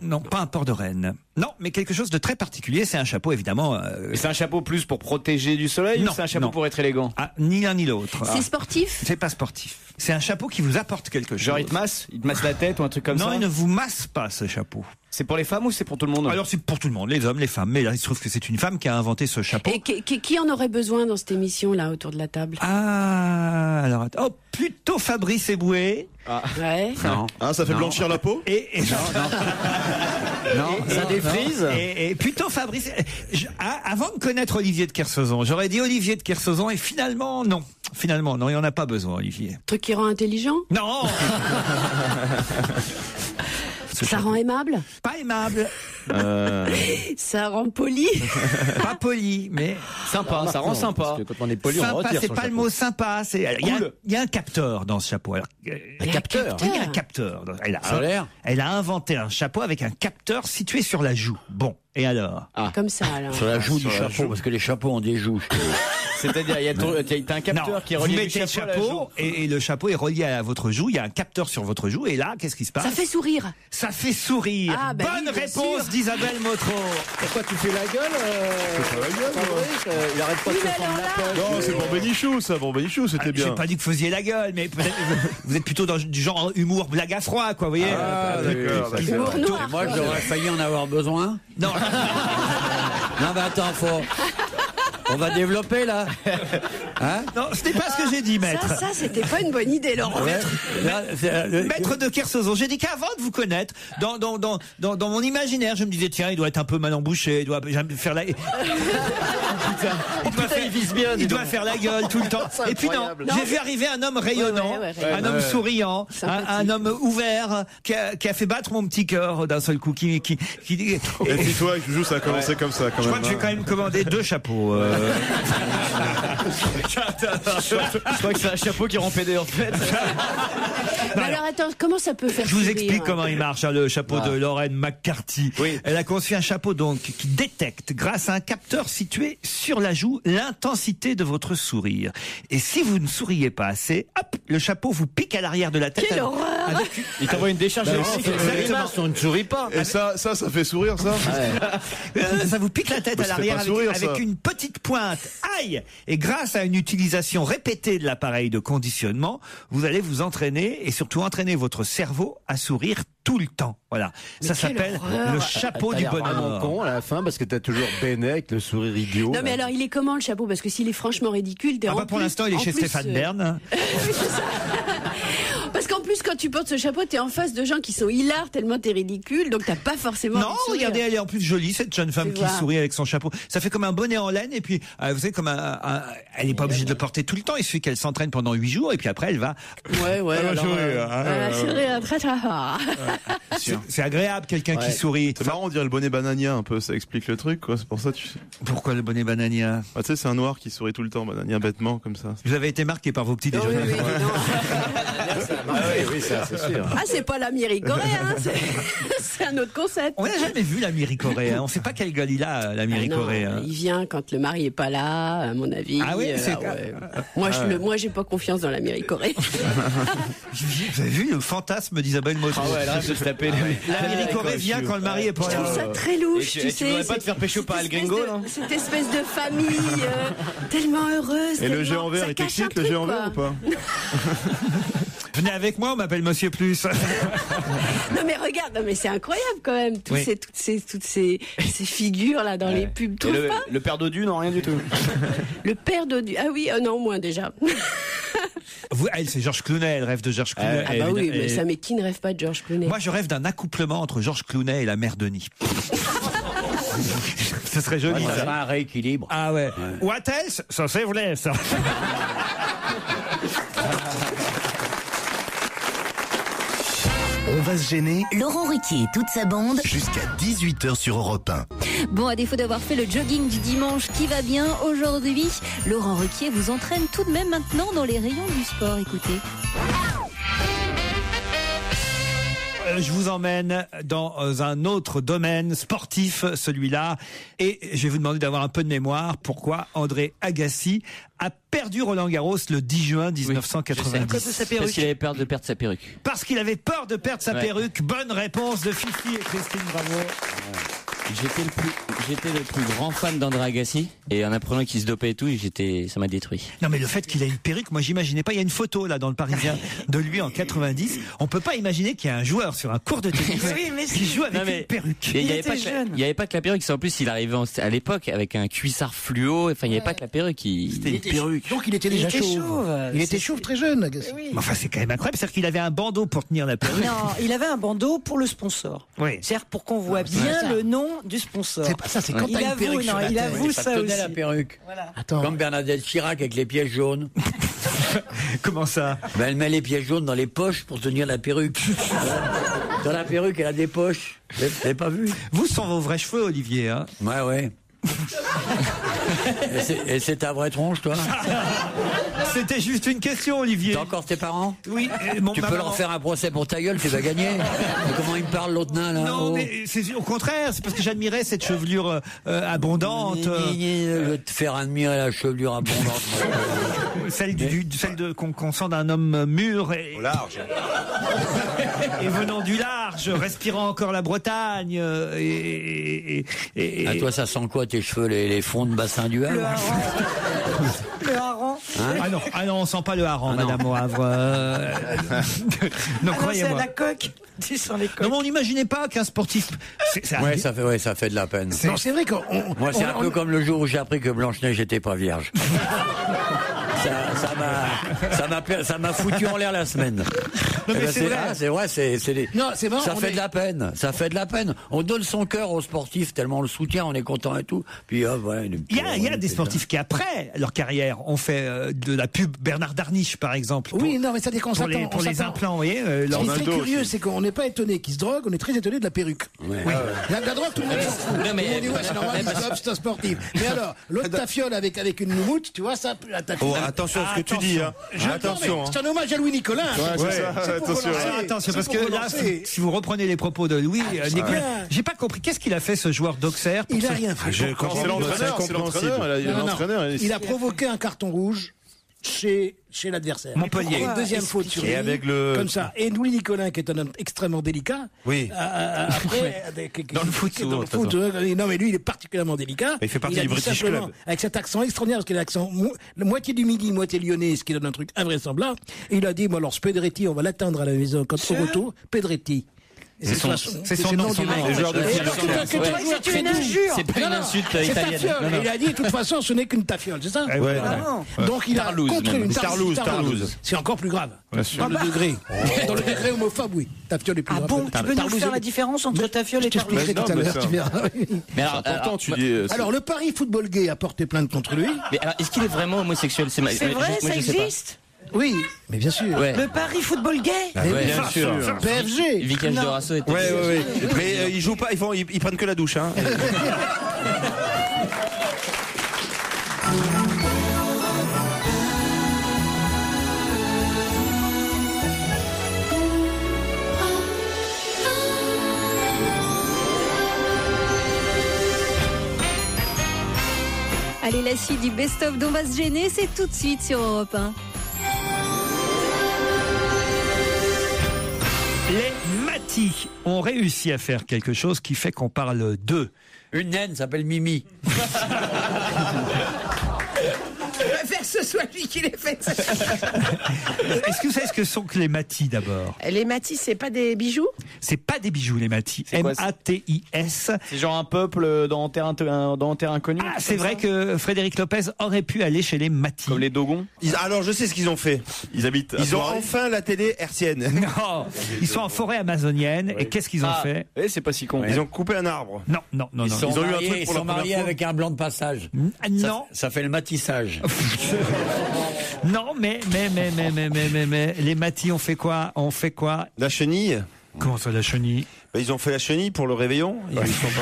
Non, pas un port de renne. Non, mais quelque chose de très particulier. C'est un chapeau, évidemment. C'est un chapeau plus pour protéger du soleil? Non, ou c'est un chapeau pour être élégant? Ah, ni l'un ni l'autre. C'est sportif? C'est pas sportif. C'est un chapeau qui vous apporte quelque chose. Genre, il te masse la tête ou un truc comme ça? Non, il ne vous masse pas, ce chapeau. C'est pour les femmes ou c'est pour tout le monde? Alors, c'est pour tout le monde, les hommes, les femmes. Mais là, il se trouve que c'est une femme qui a inventé ce chapeau. Et qui en aurait besoin dans cette émission-là, autour de la table? Ah, alors, plutôt Fabrice Eboué. Ah. Ouais. Non. Ah, ça fait blanchir la peau? Non, ça défrise. Et plutôt Fabrice. Avant de connaître Olivier de Kersauzon, j'aurais dit Olivier de Kersauzon et finalement, non. Finalement, non, il en a pas besoin, Olivier. Truc qui rend intelligent? Non. Ça rend aimable? Pas aimable. Ça rend poli? Pas poli, mais sympa. Ça rend sympa. Parce que quand on est poli, sympa, on retire. C'est pas le mot sympa. Il y a un capteur dans ce chapeau. Alors, un capteur? Il y a un capteur. Elle a inventé un chapeau avec un capteur situé sur la joue. Bon, et alors? Comme ça, alors. Sur la joue du chapeau, parce que les chapeaux ont des joues. C'est-à-dire, t'as un capteur qui est relié du chapeau et le chapeau est relié à votre joue. Il y a un capteur sur votre joue et là, qu'est-ce qui se passe? Ça fait sourire. Ça fait sourire. Ah, bah bonne oui, réponse d'Isabelle Motro. Pourquoi tu fais la gueule? C'est pas la gueule, Fabrice, il arrête pas de se prendre la poche. Non, c'est pour Bénichou, ça. Pour Bénichou, c'était bien. J'ai pas dit que vous faisiez la gueule, mais peut-être vous êtes plutôt du genre humour blague à froid, quoi, vous voyez? Ah, d'accord. Humour noir. Moi, j'aurais failli en avoir besoin. Non. Non, mais attends, On va développer là. Hein? Non, ce n'est pas ce que j'ai dit, maître. Ça, c'était pas une bonne idée, Laurent. Ouais. Là, Maître de Kersauzon, j'ai dit qu'avant de vous connaître, dans mon imaginaire, je me disais, tiens, il doit être un peu mal embouché, il doit faire la... Il doit faire la gueule tout le temps. Et puis non, j'ai vu arriver un homme rayonnant, un homme souriant, un homme ouvert, qui a fait battre mon petit cœur d'un seul coup. Et puis toi, Joujou, ça a commencé comme ça. Je crois que j'ai quand même commandé 2 chapeaux. Je crois que c'est un chapeau qui rend pédé en fait. Mais alors attends, comment ça peut faire Je vous sourire, explique comment il marche, le chapeau de Lorraine McCarthy. Oui. Elle a conçu un chapeau donc qui détecte, grâce à un capteur situé sur la joue, l'intensité de votre sourire. Et si vous ne souriez pas assez, hop, le chapeau vous pique à l'arrière de la tête. Quelle horreur! Il t'envoie une décharge électrique. on ne sourit pas. Et ça fait sourire, ça? Ça vous pique la tête à l'arrière avec une petite pointe. Aïe! Et grâce à une utilisation répétée de l'appareil de conditionnement, vous allez vous entraîner et surtout entraîner votre cerveau à sourire tout le temps. Voilà. Mais ça s'appelle le chapeau du bonheur. Vraiment con à la fin parce que t'as toujours Bénet avec le sourire idiot. Non, mais alors, il est comment le chapeau? Parce que s'il est franchement ridicule, Pour l'instant, il est chez Stéphane Bern. Parce qu'en plus, quand tu portes ce chapeau, t'es en face de gens qui sont hilars tellement t'es ridicule, donc t'as pas forcément. Non, regardez, elle est en plus jolie, cette jeune femme qui sourit avec son chapeau. Ça fait comme un bonnet en laine, et puis, vous savez, comme elle n'est pas obligée de le porter tout le temps, il suffit qu'elle s'entraîne pendant 8 jours, et puis après, elle va. Ouais. sourire très fort. C'est agréable, quelqu'un qui sourit. C'est marrant, on dirait le bonnet banania un peu, ça explique le truc, quoi. C'est pour ça, tu sais. Pourquoi le bonnet banania? Tu sais, c'est un noir qui sourit tout le temps, banania, bêtement, comme ça. Vous avez été marqué par vos petits déjeuners. Oui, ça, c'est sûr. Ah, c'est pas l'Américoré, hein. C'est un autre concept. On n'a jamais vu l'Américoré, hein. On sait pas quelle gueule il a, l'Américoré. Il vient quand le mari est pas là, à mon avis. Ah oui, Moi, j'ai pas confiance dans l'Américoré. Vous avez vu le fantasme d'Isabelle Mossot? Ah ouais, là, je se taper. L'Américoré vient quand le mari est pas là. Je trouve ça très louche, tu sais. Tu voudrais pas te faire pécho par El Gringo, là? Cette espèce de famille tellement heureuse. Et le géant vert, il t'excite le géant vert ou pas? Venez avec moi, on m'appelle Monsieur Plus. Non mais regarde, mais c'est incroyable quand même, toutes ces figures là dans les pubs, tu trouves pas? Le père Dodu, non, rien du tout. Le père Dodu, ah oui, non, moins déjà. Elle, c'est Georges Clooney, elle rêve de Georges Clooney. Ah bah oui, mais qui ne rêve pas de Georges Clooney? Moi, je rêve d'un accouplement entre Georges Clooney et la mère Denis. Ce serait joli, ça. Un rééquilibre. Ah ouais. What else? Ça, c'est vrai, ça. On va se gêner. Laurent Ruquier et toute sa bande. Jusqu'à 18h sur Europe 1. Bon, à défaut d'avoir fait le jogging du dimanche qui va bien aujourd'hui, Laurent Ruquier vous entraîne tout de même maintenant dans les rayons du sport. Écoutez. Je vous emmène dans un autre domaine sportif, celui-là. Et je vais vous demander d'avoir un peu de mémoire. Pourquoi André Agassi a perdu Roland-Garros le 10 juin 1990. Parce qu'il avait peur de perdre sa perruque. Parce qu'il avait peur de perdre sa perruque. Bonne réponse de Fifi et Christine, bravo. J'étais le plus grand fan d'André Agassi, et en apprenant qu'il se dopait et tout, ça m'a détruit. Non mais le fait qu'il ait une perruque, moi j'imaginais pas, il y a une photo là dans le Parisien de lui en 90, on peut pas imaginer qu'il y a un joueur sur un court de tennis qui joue avec une perruque. Il y avait pas que la perruque, c'est en plus il arrivait à l'époque avec un cuissard fluo, enfin il y avait pas que la perruque. C'était une perruque. Donc il était déjà chauve. Il était chauve très jeune, Agassi. Oui. Enfin c'est quand même incroyable, c'est-à-dire qu'il avait un bandeau pour tenir la perruque. Non, il avait un bandeau pour le sponsor. Oui. C'est-à-dire pour qu'on voit bien le nom du sponsor. C'est pas ça, c'est quand il avoue, il avoue ça aussi. La perruque. Voilà. Comme Bernadette Chirac avec les pièces jaunes. Comment ça? Elle met les pièces jaunes dans les poches pour tenir la perruque. Dans la perruque, elle a des poches. Vous l'avez pas vu? Vous, sont vos vrais cheveux, Olivier, hein? Ouais. Et c'est ta vraie tronche, toi? C'était juste une question, Olivier. T'as encore tes parents? Oui. Tu peux leur faire un procès pour ta gueule, tu vas gagner. Comment il me parle, l'autre nain, là? Non, mais c'est au contraire, c'est parce que j'admirais cette chevelure abondante. Je vais te faire admirer la chevelure abondante. Celle qu'on sent d'un homme mûr et... Au large. Et venant du large, respirant encore la Bretagne. À toi, ça sent quoi, tes cheveux, les fonds de bassin du Havre? Le hareng. Ah non, on sent pas le hareng, Madame au Havre. Non, croyez-moi. C'est la coque. Tu sens les coques. Non, mais on n'imaginait pas qu'un sportif. Ça fait de la peine. Non, c'est vrai qu'on. Moi, c'est un peu comme le jour où j'ai appris que Blanche-Neige n'était pas vierge. Ça m'a foutu en l'air la semaine. Non, mais c'est vrai. Non, c'est marrant. Ça fait de la peine. Ça fait de la peine. On donne son cœur aux sportifs tellement on le soutient, on est content et tout. Puis il y a des sportifs qui après leur carrière ont fait de la pub. Bernard Darniche par exemple. Oui, non, mais ça dépend. Pour les implants, vous voyez. Ce qui est très curieux, c'est qu'on n'est pas étonné qu'ils se droguent, on est très étonné de la perruque. Ouais. Oui. La drogue, tout le monde s'en fout. Tout le monde dit c'est normal, c'est un sportif. Mais alors, l'autre tafiole avec une moumoute, tu vois ça. Attention à ce que tu dis. Attention. C'est un hommage à Louis Nicolin. Attention, parce que là, si vous reprenez les propos de Louis Nicolin, j'ai pas compris. Qu'est-ce qu'il a fait ce joueur d'Auxerre? Il a rien fait. C'est l'entraîneur. Il a provoqué un carton rouge chez l'adversaire. Montpellier. Deuxième faute sur lui. Comme ça. Et Louis Nicolin, qui est un homme extrêmement délicat. Oui. Après, dans le foot. Non, mais lui, il est particulièrement délicat. Il fait partie du British Club. Avec cet accent extraordinaire, parce qu'il a l'accent moitié du Midi, moitié lyonnais, ce qui donne un truc invraisemblable. Et il a dit, alors, ce Pedretti, on va l'atteindre à la maison quand au retour. Pedretti. C'est son nom du mec. C'est une injure. C'est pas une insulte italienne. Il a dit, de toute façon, ce n'est qu'une tafiole, c'est ça? Donc il a contre une Tarlouse. C'est encore plus grave. Dans le degré. Dans le degré homophobe, oui. Tafiole est plus grave. Ah bon, tu peux nous faire la différence entre tafiole et Tarlouse? Je t'expliquerai tout à l'heure, tu verras. Mais alors, le Paris Football Gay a porté plainte contre lui. Mais alors, est-ce qu'il est vraiment homosexuel? C'est vrai, ça existe? Oui, mais bien sûr. Ouais. Le Paris Football Gay. Bien sûr. PFG. Vicage de Rasso était. Ouais. Mais ils jouent pas, ils prennent que la douche. Hein. Allez, la suite du best-of d'On va se gêner, c'est tout de suite sur Europe 1. Les Matis ont réussi à faire quelque chose qui fait qu'on parle d'eux. Une naine s'appelle Mimi. Je préfère que ce soit lui qui l'ait fait. Est-ce que vous savez ce que sont que les Matis d'abord? Les Matis, c'est pas des bijoux? C'est pas des bijoux, les Matis. M-A-T-I-S. C'est genre un peuple dans terre inconnu. Ah, c'est vrai que Frédéric Lopez aurait pu aller chez les Matis. Comme les Dogons. Alors je sais ce qu'ils ont fait. Ils ont enfin la télé hertzienne. Non, ils sont en forêt amazonienne. Et qu'est-ce qu'ils ont fait? C'est pas si con. Ils ont coupé un arbre. Non. Ils sont mariés avec un blanc de passage. Non. Ça fait le matissage. Non, mais les Matis ont fait quoi? La chenille. Comment ça, la chenille? Ils ont fait la chenille pour le réveillon. Ils sont pas...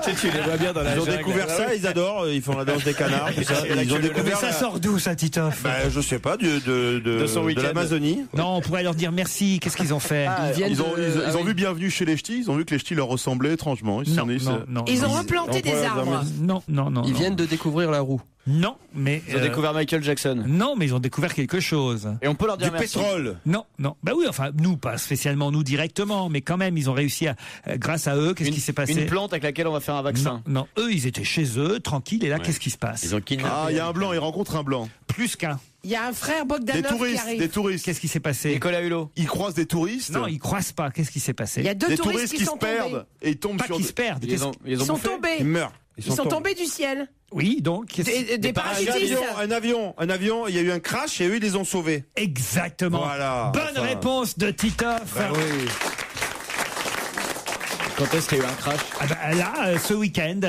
Tu les vois bien dans la Ils ont découvert ça, ils adorent. Ils font la danse des canards. Tout ça. Ils ont découvert. Ça sort d'où, ça, Titoff? Je sais pas, de l'Amazonie. Non, on pourrait leur dire merci. Qu'est-ce qu'ils ont fait? Ils ont vu Bienvenue chez les Ch'tis. Ils ont vu que les Ch'tis leur ressemblaient étrangement. Ils ont replanté des arbres. Non. Ils viennent de découvrir la roue. Non, mais ils ont découvert Michael Jackson. Non, mais ils ont découvert quelque chose. Et on peut leur dire du pétrole. Non. Bah oui, enfin nous pas spécialement nous directement, mais quand même ils ont réussi à grâce à eux, qu'est-ce qui s'est passé? Une plante avec laquelle on va faire un vaccin. Non, eux ils étaient chez eux, tranquilles, et là qu'est-ce qui se passe? Ils ont kidnappé. Il y a un blanc, ils rencontrent un blanc. Plus qu'un. Il y a un frère Bogdanov qui arrive. Des touristes. Qu'est-ce qui s'est passé? Nicolas Hulot. Ils croisent des touristes. Non, ils croisent pas. Qu'est-ce qui s'est passé? Il y a deux touristes qui se perdent et ils tombent pas sur qui se perdent. Ils sont tombés. Ils meurent. Ils sont tombés du ciel. Oui, donc des parachutistes. Un avion. Il y a eu un crash et eux ils les ont sauvés. Exactement. Voilà. Bonne réponse de Titoff. Oui. Quand est-ce qu'il y a eu un crash? Là, ce week-end,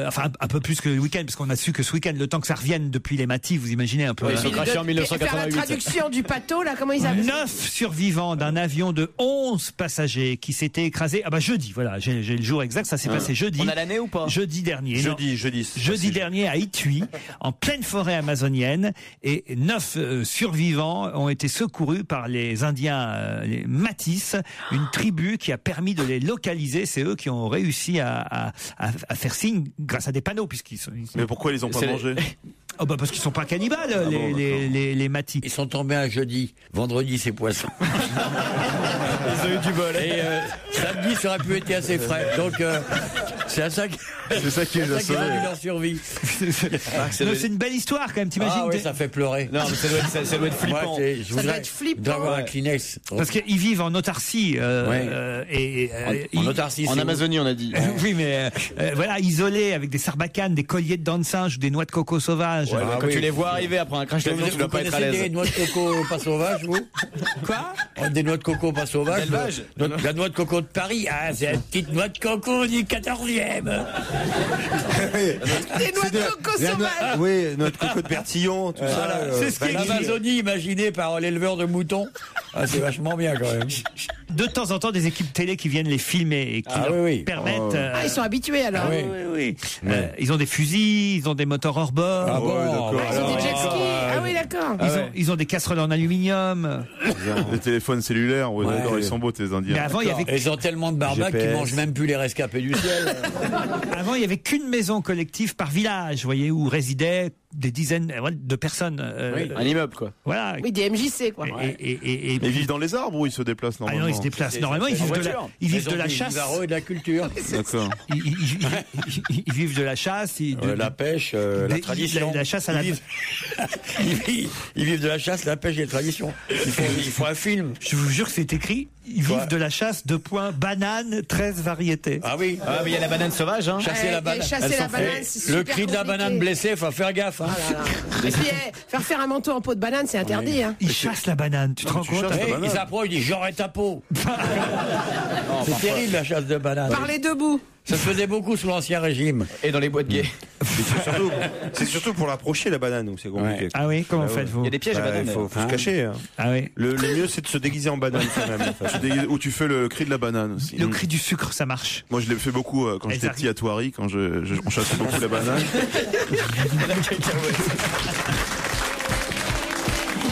enfin un peu plus que le week-end, parce qu'on a su que ce week-end, le temps que ça revienne depuis les Matis, vous imaginez un peu. Ils sont crashés en 1988. Faire la traduction du pato, là, comment ils appellent? 9 survivants d'un avion de 11 passagers qui s'était écrasé. Jeudi, voilà, j'ai le jour exact, ça s'est passé jeudi. On a l'année ou pas? Jeudi dernier. Jeudi dernier à Itui, en pleine forêt amazonienne, et 9 survivants ont été secourus par les Indiens, les Matis, une tribu qui a permis de les localiser. C'est eux qui ont réussi à faire signe grâce à des panneaux, puisqu'ils sont... Mais pourquoi ils ont pas mangé? Parce qu'ils sont pas cannibales, les Matis. Ils sont tombés un jeudi. Vendredi, c'est poisson. Ils ont eu du bol. Et samedi, ça aurait pu être assez frais. Donc, c'est à ça que... C'est ça qui les a sauvés. leur survie. C'est une belle histoire quand même, t'imagines. Ah oui, ça fait pleurer. Non, mais ça doit être flippant. Ça doit être flippant. D'avoir un Kleenex. Parce qu'ils vivent en autarcie. En autarcie, en Amazonie, on a dit. Oui, mais voilà, isolés avec des sarbacanes, des colliers de dents de singe, des noix de coco sauvages. Ouais, quand tu les vois arriver après un crash d'avion, tu dois pas être à l'aise. Des noix de coco pas sauvages, vous? Quoi? Des noix de coco pas sauvages. D'élevage. La noix de coco de Paris, c'est une petite noix de coco du 14e. Des noix de coco sauvages. Oui, notre coco de Bertillon, tout ça. C'est ce qu'est l'Amazonie imaginée par l'éleveur de moutons. C'est vachement bien quand même. De temps en temps, des équipes télé qui viennent les filmer et qui permettent. Ils sont habitués alors. Oui. Ils ont des fusils, ils ont des moteurs hors bord. Ah bon, ils ont des jet skis. Ah oui, d'accord. Ils ont des casseroles en aluminium. Des téléphones cellulaires, ils sont beaux, tes Indiens. Mais avant, il y avait. Ils ont tellement de barbaques qu'ils mangent même plus les rescapés du ciel. Avant, il y avait qu'une maison collective par village, vous voyez, où résidaient des dizaines de personnes. Un immeuble, quoi. Voilà. Oui, des MJC, quoi. Et ils vivent dans les arbres ou ils se déplacent normalement? Ah non, ils se déplacent. Normalement, ils vivent de la chasse. Et de la culture. D'accord. Ils vivent de la chasse. La pêche, la tradition. La chasse à la. Ils vivent de la chasse, la pêche et la tradition. Il faut un film. Je vous jure que c'est écrit. Ils vivent de la chasse, banane, 13 variétés. Ah oui. Ah, mais il y a la banane sauvage, hein. Chasser la banane. Le cri de la banane blessée, faut faire gaffe. Hein. Et puis, faire un manteau en peau de banane, c'est interdit. Hein. Ils chassent la banane, tu te rends compte? Ils s'approchent, ils disent j'aurai ta peau. C'est terrible la chasse de banane. Parlez debout. Ça se faisait beaucoup sous l'Ancien Régime. Et dans les boîtes gays. C'est surtout pour l'approcher la banane, c'est compliqué. Ah oui, comment faites-vous? Il y a des pièges à banane. Il faut se cacher. Hein. Ah oui. Le mieux, c'est de se déguiser en banane quand même. Ou tu fais le cri de la banane aussi. Le cri du sucre, ça marche. Moi, je l'ai fait beaucoup quand j'étais petit à Thoiry, quand on chassait beaucoup la banane.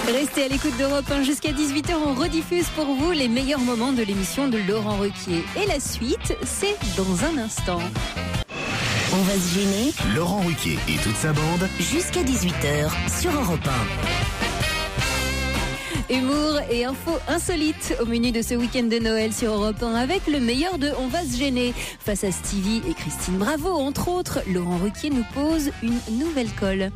Restez à l'écoute d'Europe 1 jusqu'à 18h. On rediffuse pour vous les meilleurs moments de l'émission de Laurent Ruquier. Et la suite, c'est dans un instant. On va se gêner. Laurent Ruquier et toute sa bande. Jusqu'à 18h sur Europe 1. Humour et infos insolites au menu de ce week-end de Noël sur Europe 1 avec le meilleur de On va se gêner. Face à Stevie et Christine Bravo, entre autres, Laurent Ruquier nous pose une nouvelle colle.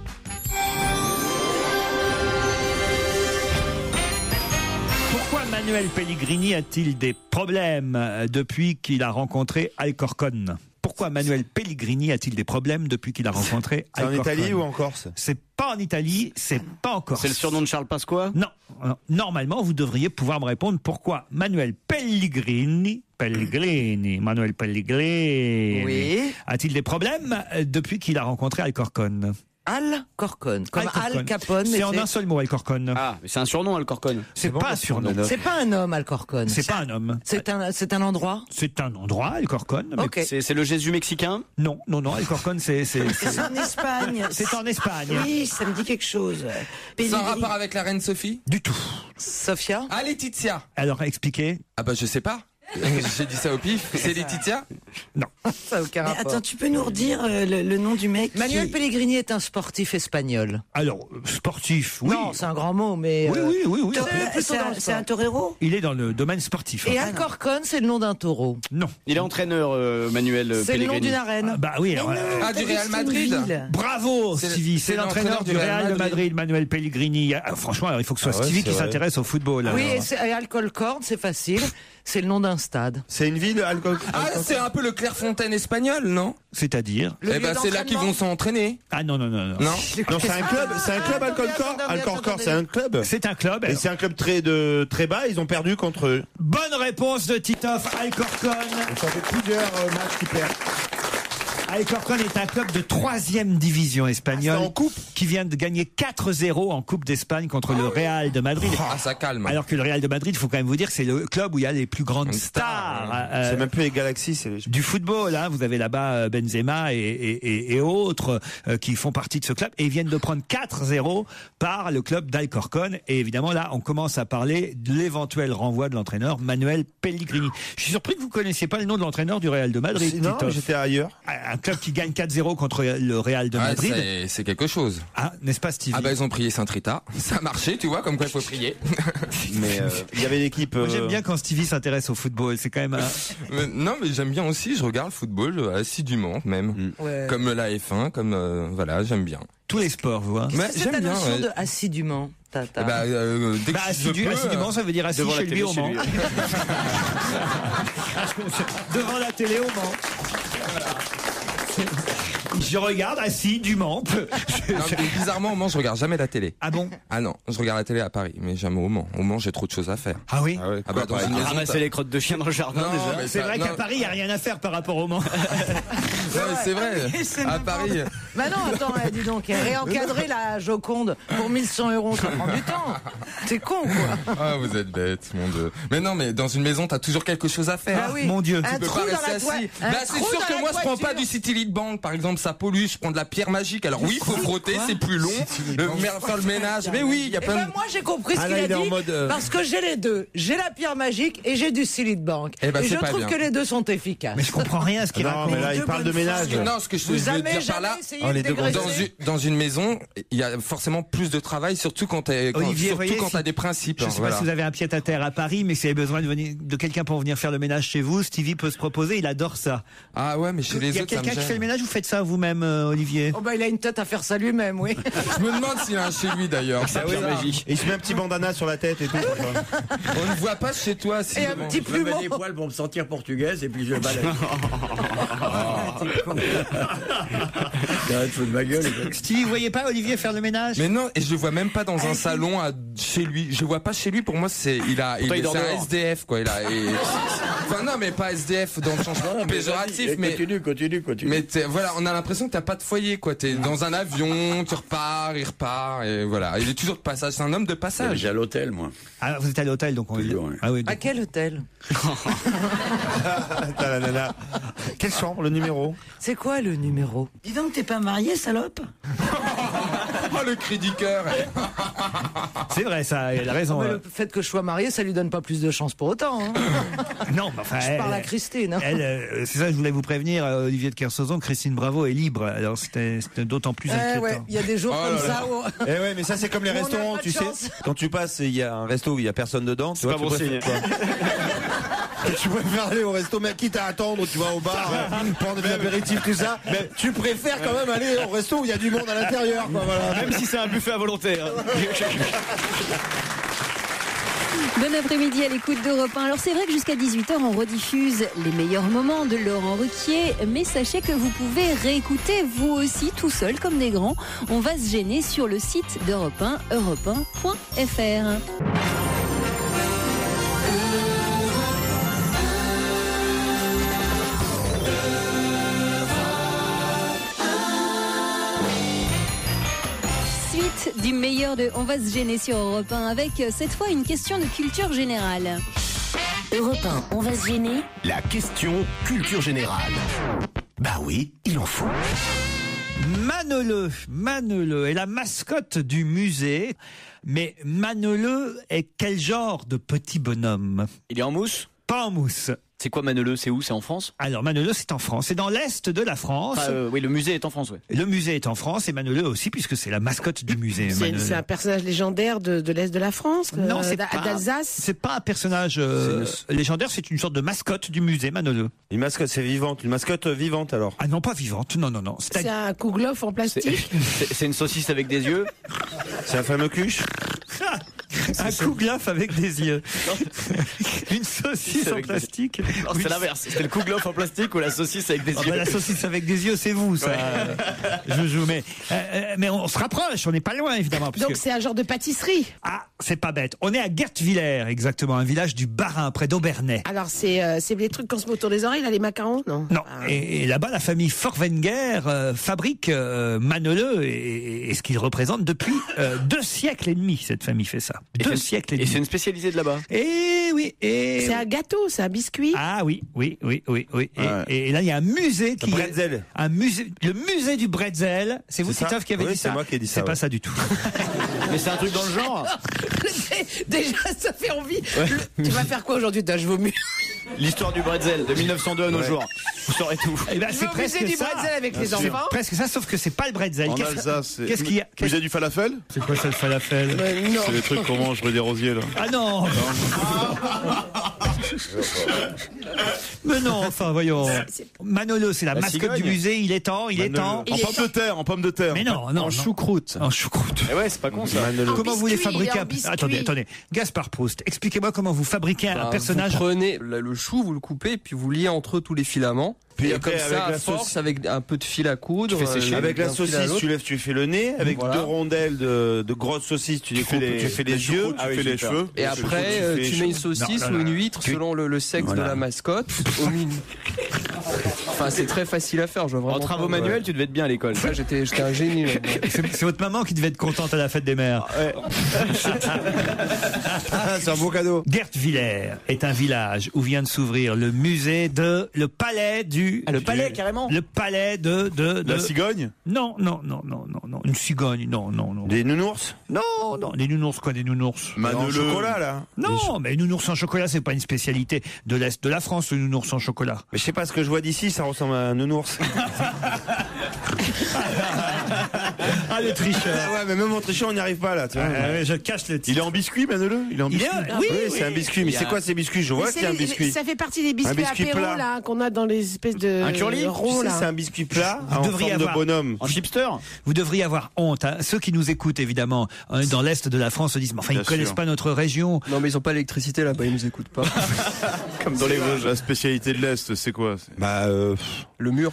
Pourquoi Manuel Pellegrini a-t-il des problèmes depuis qu'il a rencontré Alcorcon? Pourquoi Manuel Pellegrini a-t-il des problèmes depuis qu'il a rencontré Alcorcon? C'est en Italie ou en Corse? C'est pas en Italie, c'est pas en Corse. C'est le surnom de Charles Pasqua? Non. Normalement, vous devriez pouvoir me répondre pourquoi Manuel Pellegrini, Manuel Pellegrini, a-t-il des problèmes depuis qu'il a rencontré Alcorcon? Alcorcon, comme Al Capone. C'est en un seul mot, Alcorcon. Ah, mais c'est un surnom, Alcorcon. C'est pas un surnom. C'est pas un homme, Alcorcon. C'est pas un homme. C'est un endroit. C'est un endroit, Alcorcon. Okay. C'est le Jésus mexicain? Non, Alcorcon, c'est en Espagne. C'est en Espagne. Oui, ça me dit quelque chose. C'est un rapport avec la reine Sophie? Du tout. Sofia? Ah, Laetitia. Alors, expliquez. Ah bah je sais pas. J'ai dit ça au pif. C'est Laetitia? Non. Ça n'a aucun rapport. Attends, tu peux nous redire le nom du mec? Manuel Pellegrini est un sportif espagnol. Alors, sportif, oui. Non, c'est un grand mot, mais... Oui. C'est un torero? Il est dans le domaine sportif. Et Alcorcon, c'est le nom d'un taureau? Non. Il est entraîneur, Manuel Pellegrini. C'est le nom d'une arène? Bah oui. Du Real Madrid? Bravo, Stevie. C'est l'entraîneur du Real de Madrid, Manuel Pellegrini. Franchement, il faut que ce soit Stevie qui s'intéresse au football. Oui, et Alcorcon, c'est facile. C'est le nom d'un stade. C'est une ville, Alcorcon. Ah, c'est un peu le Clairefontaine espagnol, non? C'est-à-dire? Eh ben, c'est là qu'ils vont s'entraîner. Ah non. Non, c'est un club, Alcorcon, c'est un club. C'est un club. Et c'est un club très bas, ils ont perdu contre eux. Bonne réponse de Titoff, Alcorcon. Ça fait plusieurs matchs qui perdent. Alcorcon est un club de 3e division espagnole en coupe qui vient de gagner 4-0 en Coupe d'Espagne contre le Real de Madrid. Ah, ça calme. Alors que le Real de Madrid, il faut quand même vous dire, c'est le club où il y a les plus grandes stars. C'est même plus les Galaxies, c'est les... Du football. Hein. Vous avez là-bas Benzema et autres qui font partie de ce club et ils viennent de prendre 4-0 par le club d'Alcorcon. Et évidemment, là, on commence à parler de l'éventuel renvoi de l'entraîneur Manuel Pellegrini. Je suis surpris que vous connaissiez pas le nom de l'entraîneur du Real de Madrid. Non, j'étais ailleurs. Un club qui gagne 4-0 contre le Real de Madrid. C'est quelque chose. Ah, n'est-ce pas, Stevie? Ah bah ils ont prié Saint-Rita. Ça a marché, tu vois, comme quoi il faut prier. Mais il y avait l'équipe. Moi, j'aime bien quand Stevie s'intéresse au football. C'est quand même. Non, mais j'aime bien aussi. Je regarde le football assidûment même, comme la F1, comme voilà, j'aime bien. Tous les sports, vous. C'est ta notion de assidûment. Assidûment, ça veut dire assis chez lui au Mans. Devant la télé au Mans. Je regarde assidûment. Bizarrement, au Mans, je regarde jamais la télé. Ah bon? Ah non, je regarde la télé à Paris, mais jamais au Mans. Au Mans, j'ai trop de choses à faire. Ah oui? Ramasser les crottes de chien dans le jardin, déjà. C'est vrai qu'à Paris, il n'y a rien à faire par rapport au Mans. C'est vrai. À Paris. Bah non, attends, dis donc, réencadrer la Joconde pour 1100 €, ça prend du temps. C'est con, quoi. Ah, vous êtes bête, mon Dieu. Mais non, mais dans une maison, t'as toujours quelque chose à faire. Ah oui. Mon Dieu. Tu peux pas rester assis. C'est sûr que moi, je prends pas du City Lead Bank, par exemple, ça pollue. Je prends de la pierre magique. Alors oui, il faut frotter, c'est plus long. Faire le ménage. Mais oui, il y a plein de... Moi, j'ai compris ce qu'il a dit. Parce que j'ai les deux. J'ai la pierre magique et j'ai du City Lead Bank. Et je trouve que les deux sont efficaces. Mais je comprends rien à ce qu'il raconte. Non, mais là, il parle de ménage. Non, ce que je veux dire par là, dans une maison, il y a forcément plus de travail, surtout quand t'as des principes. Je ne sais pas si vous avez un pied-à-terre à Paris, mais si vous avez besoin de quelqu'un pour venir faire le ménage chez vous, Stevie peut se proposer, il adore ça. Ah ouais, mais chez les autres, il y a quelqu'un qui fait le ménage, vous faites ça vous-même, Olivier? Oh bah il a une tête à faire ça lui-même, oui. Je me demande s'il a un chez lui d'ailleurs. Et il se met un petit bandana sur la tête et tout. On ne voit pas chez toi. Et un petit plumeau. Je mets des poils pour me sentir portugaise et puis je balade. Arrête de ma gueule. Stevie, vous voyez pas Olivier faire le ménage? Mais non, et je le vois même pas dans un salon chez lui. Je le vois pas chez lui. Pour moi, c'est un SDF quoi. Enfin non, mais pas SDF dans le sens péjoratif. Mais continue. Mais voilà, on a l'impression que t'as pas de foyer quoi. T'es dans un avion, tu repars, il repart et voilà. Il est toujours de passage. C'est un homme de passage. J'ai à l'hôtel moi. Ah, vous êtes à l'hôtel donc on va dire. Ah oui. À quel hôtel? Quelle chambre, le numéro? C'est quoi le numéro? Dis donc, t'es pas marié, salope? Oh, le cri du cœur. C'est vrai, ça, il a raison. Mais le fait que je sois marié, ça lui donne pas plus de chance pour autant. Hein. Non, enfin. Je parle à Christine. Hein. C'est ça, je voulais vous prévenir, Olivier de Kersauzon, Christine Bravo est libre. Alors c'était d'autant plus inquiétant. Ouais, il y a des jours comme ça où... ouais, mais ça c'est comme les restaurants, tu sais. Quand tu passes, il y a un resto où il y a personne dedans. C'est pas bon signe. Tu préfères aller au resto, mais quitte à attendre, tu vas au bar, prendre des apéritifs, tout ça. Mais tu préfères quand même aller au resto où il y a du monde à l'intérieur, quoi, voilà. Même si c'est un buffet à volonté. Hein. Bon après-midi à l'écoute d'Europe 1. Alors c'est vrai que jusqu'à 18h on rediffuse les meilleurs moments de Laurent Ruquier, mais sachez que vous pouvez réécouter vous aussi tout seul comme des grands. On va se gêner sur le site d'Europe 1, europe1.fr. Du meilleur de On va se gêner sur Europe 1 avec cette fois une question de culture générale. Europe 1, on va se gêner. La question culture générale. Bah oui, il en faut. Maneleu est la mascotte du musée. Mais Maneleu est quel genre de petit bonhomme? Il est en mousse? Pas en mousse. C'est quoi Maneleu? C'est où? C'est en France? Alors Maneleu, c'est en France. C'est dans l'est de la France. Oui, le musée est en France, oui. Le musée est en France et Maneleu aussi, puisque c'est la mascotte du musée. C'est un personnage légendaire de l'est de la France? Non, c'est d'Alsace? C'est pas un personnage légendaire, c'est une sorte de mascotte du musée, Maneleu. Une mascotte, c'est vivante. Une mascotte vivante alors? Ah non, pas vivante. Non. C'est un kouglof en plastique? C'est une saucisse avec des yeux? C'est un fameux cuche? Un kouglof avec des yeux. Une saucisse en plastique. Non, c'est l'inverse. C'était le kouglof en plastique ou la saucisse avec des yeux? La saucisse avec des yeux, c'est vous, ça. Ouais. Je mais on se rapproche, on n'est pas loin, évidemment. Donc c'est un genre de pâtisserie? Ah, c'est pas bête. On est à Guertvillers, exactement, un village du Bas-Rhin, près d'Aubernais. Alors c'est les trucs qu'on se met autour des oreilles, là, les macarons? Non. Et là-bas, la famille Forwenger fabrique Maneleu et ce qu'il représente depuis 2 siècles et demi, cette famille fait ça. 2 siècles et demi. Et c'est une spécialisée de là-bas? Et oui. C'est un gâteau, c'est un biscuit? Ah oui. Et là, il y a un musée qui... Bretzel. Le musée du Bretzel. C'est vous, Titoff, qui avez dit ça? C'est moi qui ai dit ça. C'est pas ça du tout. Mais c'est un truc dans le genre. Déjà, ça fait envie. Ouais. Tu vas faire quoi aujourd'hui? Je vomis. L'histoire du bretzel de 1902 à nos jours. Vous saurez tout. Eh ben, c'est presque du ça. bretzel avec les enfants. Presque ça, sauf que c'est pas le bretzel. En Alsace, Qu'est-ce qu'il y a? Vous avez du falafel? C'est quoi ça, le falafel? C'est des trucs qu'on mange rue des Rosiers, là. Ah non. Mais non, enfin, voyons. Manolo, c'est la mascotte du musée. Il est temps. En pomme de terre. Mais non. En choucroute. En choucroute. Eh ouais, c'est pas con ça. Comment vous les fabriquez? Attendez. Gaspard Proust, expliquez-moi comment vous fabriquez un personnage. Vous prenez le chou, vous le coupez, puis vous liez entre eux tous les filaments. Puis après, comme ça, avec à force, avec un peu de fil à coudre. Avec la saucisse, tu fais le nez. Avec 2 rondelles de grosses saucices, tu fais les yeux, tu fais les cheveux. Et après, tu mets une saucisse ou une huître selon le sexe de la mascotte. Enfin, c'est très facile à faire. En travaux manuels, tu devais être bien à l'école. Ça, j'étais un génie. C'est votre maman qui devait être contente à la fête des mères. C'est un beau cadeau. Guertviller est un village où vient de s'ouvrir le musée le palais le palais, carrément. Le palais de la cigogne? Non. Une cigogne, non. Des nounours? Non. Des nounours, quoi, des nounours? En chocolat, là? Non, mais nounours en chocolat, c'est pas une spécialité de l'Est de la France, le nounours en chocolat. Mais je sais pas, ce que je vois d'ici, ça ressemble à un nounours. Ah, le tricheur. Ouais, mais même en trichant, on n'y arrive pas, là. Tu vois. Je cache le titre. Il est en biscuit, Manolo? Il est en biscuit? Oui, c'est un biscuit. Mais c'est quoi ces biscuits? Je vois qu'il y a un biscuit. Ça fait partie des biscuits apéro, là, qu'on a dans les espèces de un curly ronds, là. C'est un biscuit plat en forme de bonhomme. En chipster. Vous devriez avoir honte. Hein. Ceux qui nous écoutent, évidemment, dans l'Est de la France, se disent, mais enfin, ils ne connaissent pas notre région. Non, mais ils n'ont pas l'électricité là-bas, ils nous écoutent pas. Comme dans les Vosges. La spécialité de l'Est, c'est quoi? Le mur.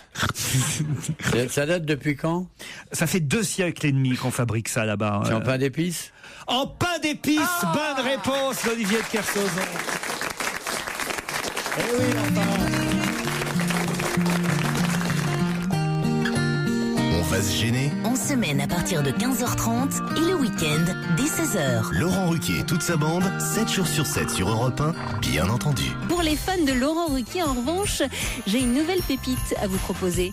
Ça date depuis quand? Ça fait 2 siècles et demi qu'on fabrique ça là-bas. C'est en pain d'épices? En pain d'épices. Bonne réponse d'Olivier de Kersauzon. Eh oui, On va se gêner. En semaine à partir de 15h30 et le week-end dès 16h. Laurent Ruquier et toute sa bande, 7 jours sur 7 sur Europe 1, bien entendu. Pour les fans de Laurent Ruquier, en revanche, j'ai une nouvelle pépite à vous proposer.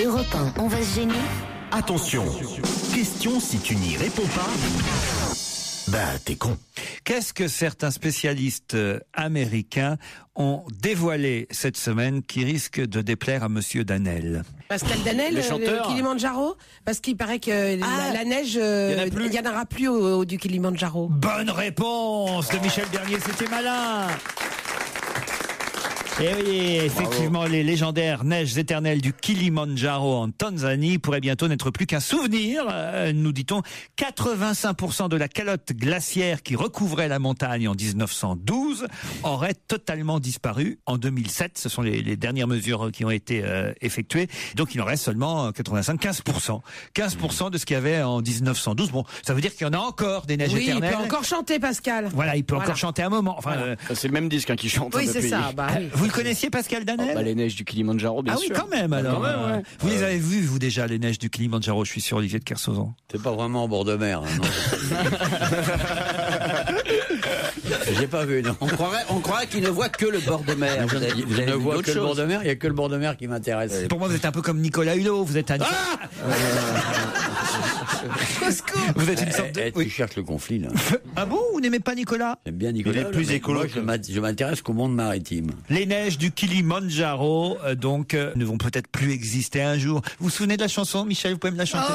Europe 1, on va se gêner. Attention, question si tu n'y réponds pas, t'es con. Qu'est-ce que certains spécialistes américains ont dévoilé cette semaine qui risque de déplaire à Monsieur Danel? Pascal Danel, le Kilimandjaro, parce qu'il paraît que la neige, il n'y en aura plus au du Kilimandjaro. Bonne réponse de Michel Bernier, c'était malin. Et oui, effectivement, les légendaires neiges éternelles du Kilimandjaro en Tanzanie pourraient bientôt n'être plus qu'un souvenir, nous dit-on. 85% de la calotte glaciaire qui recouvrait la montagne en 1912 aurait totalement disparu en 2007. Ce sont les dernières mesures qui ont été effectuées. Donc il en reste seulement 15%. 15% de ce qu'il y avait en 1912. Bon, ça veut dire qu'il y en a encore des neiges éternelles. Il peut encore chanter, Pascal. Voilà, il peut encore chanter un moment. Enfin, c'est le même disque qui chante. Oui, c'est ça. Vous le connaissiez, Pascal Danel? Les neiges du Kilimandjaro, bien sûr. Ah oui, quand même, alors. Ouais. Vous les avez vues, vous, déjà, les neiges du Kilimandjaro, je suis sûr, Olivier de Kersauzon? C'est pas vraiment en bord de mer, non. J'ai pas vu, non. On croirait qu'il ne voit que le bord de mer. Vous ne voyez que le bord de mer, il n'y a que le bord de mer qui m'intéresse. Pour moi, vous êtes un peu comme Nicolas Hulot, vous êtes un... Vous êtes une sorte de... Tu cherches le conflit, là. Ah bon, vous n'aimez pas Nicolas? J'aime bien Nicolas. Il est plus écolo. Moi, je m'intéresse qu'au monde maritime. Les neiges du Kilimandjaro, ne vont peut-être plus exister un jour. Vous vous souvenez de la chanson, Michel? Vous pouvez me la chanter?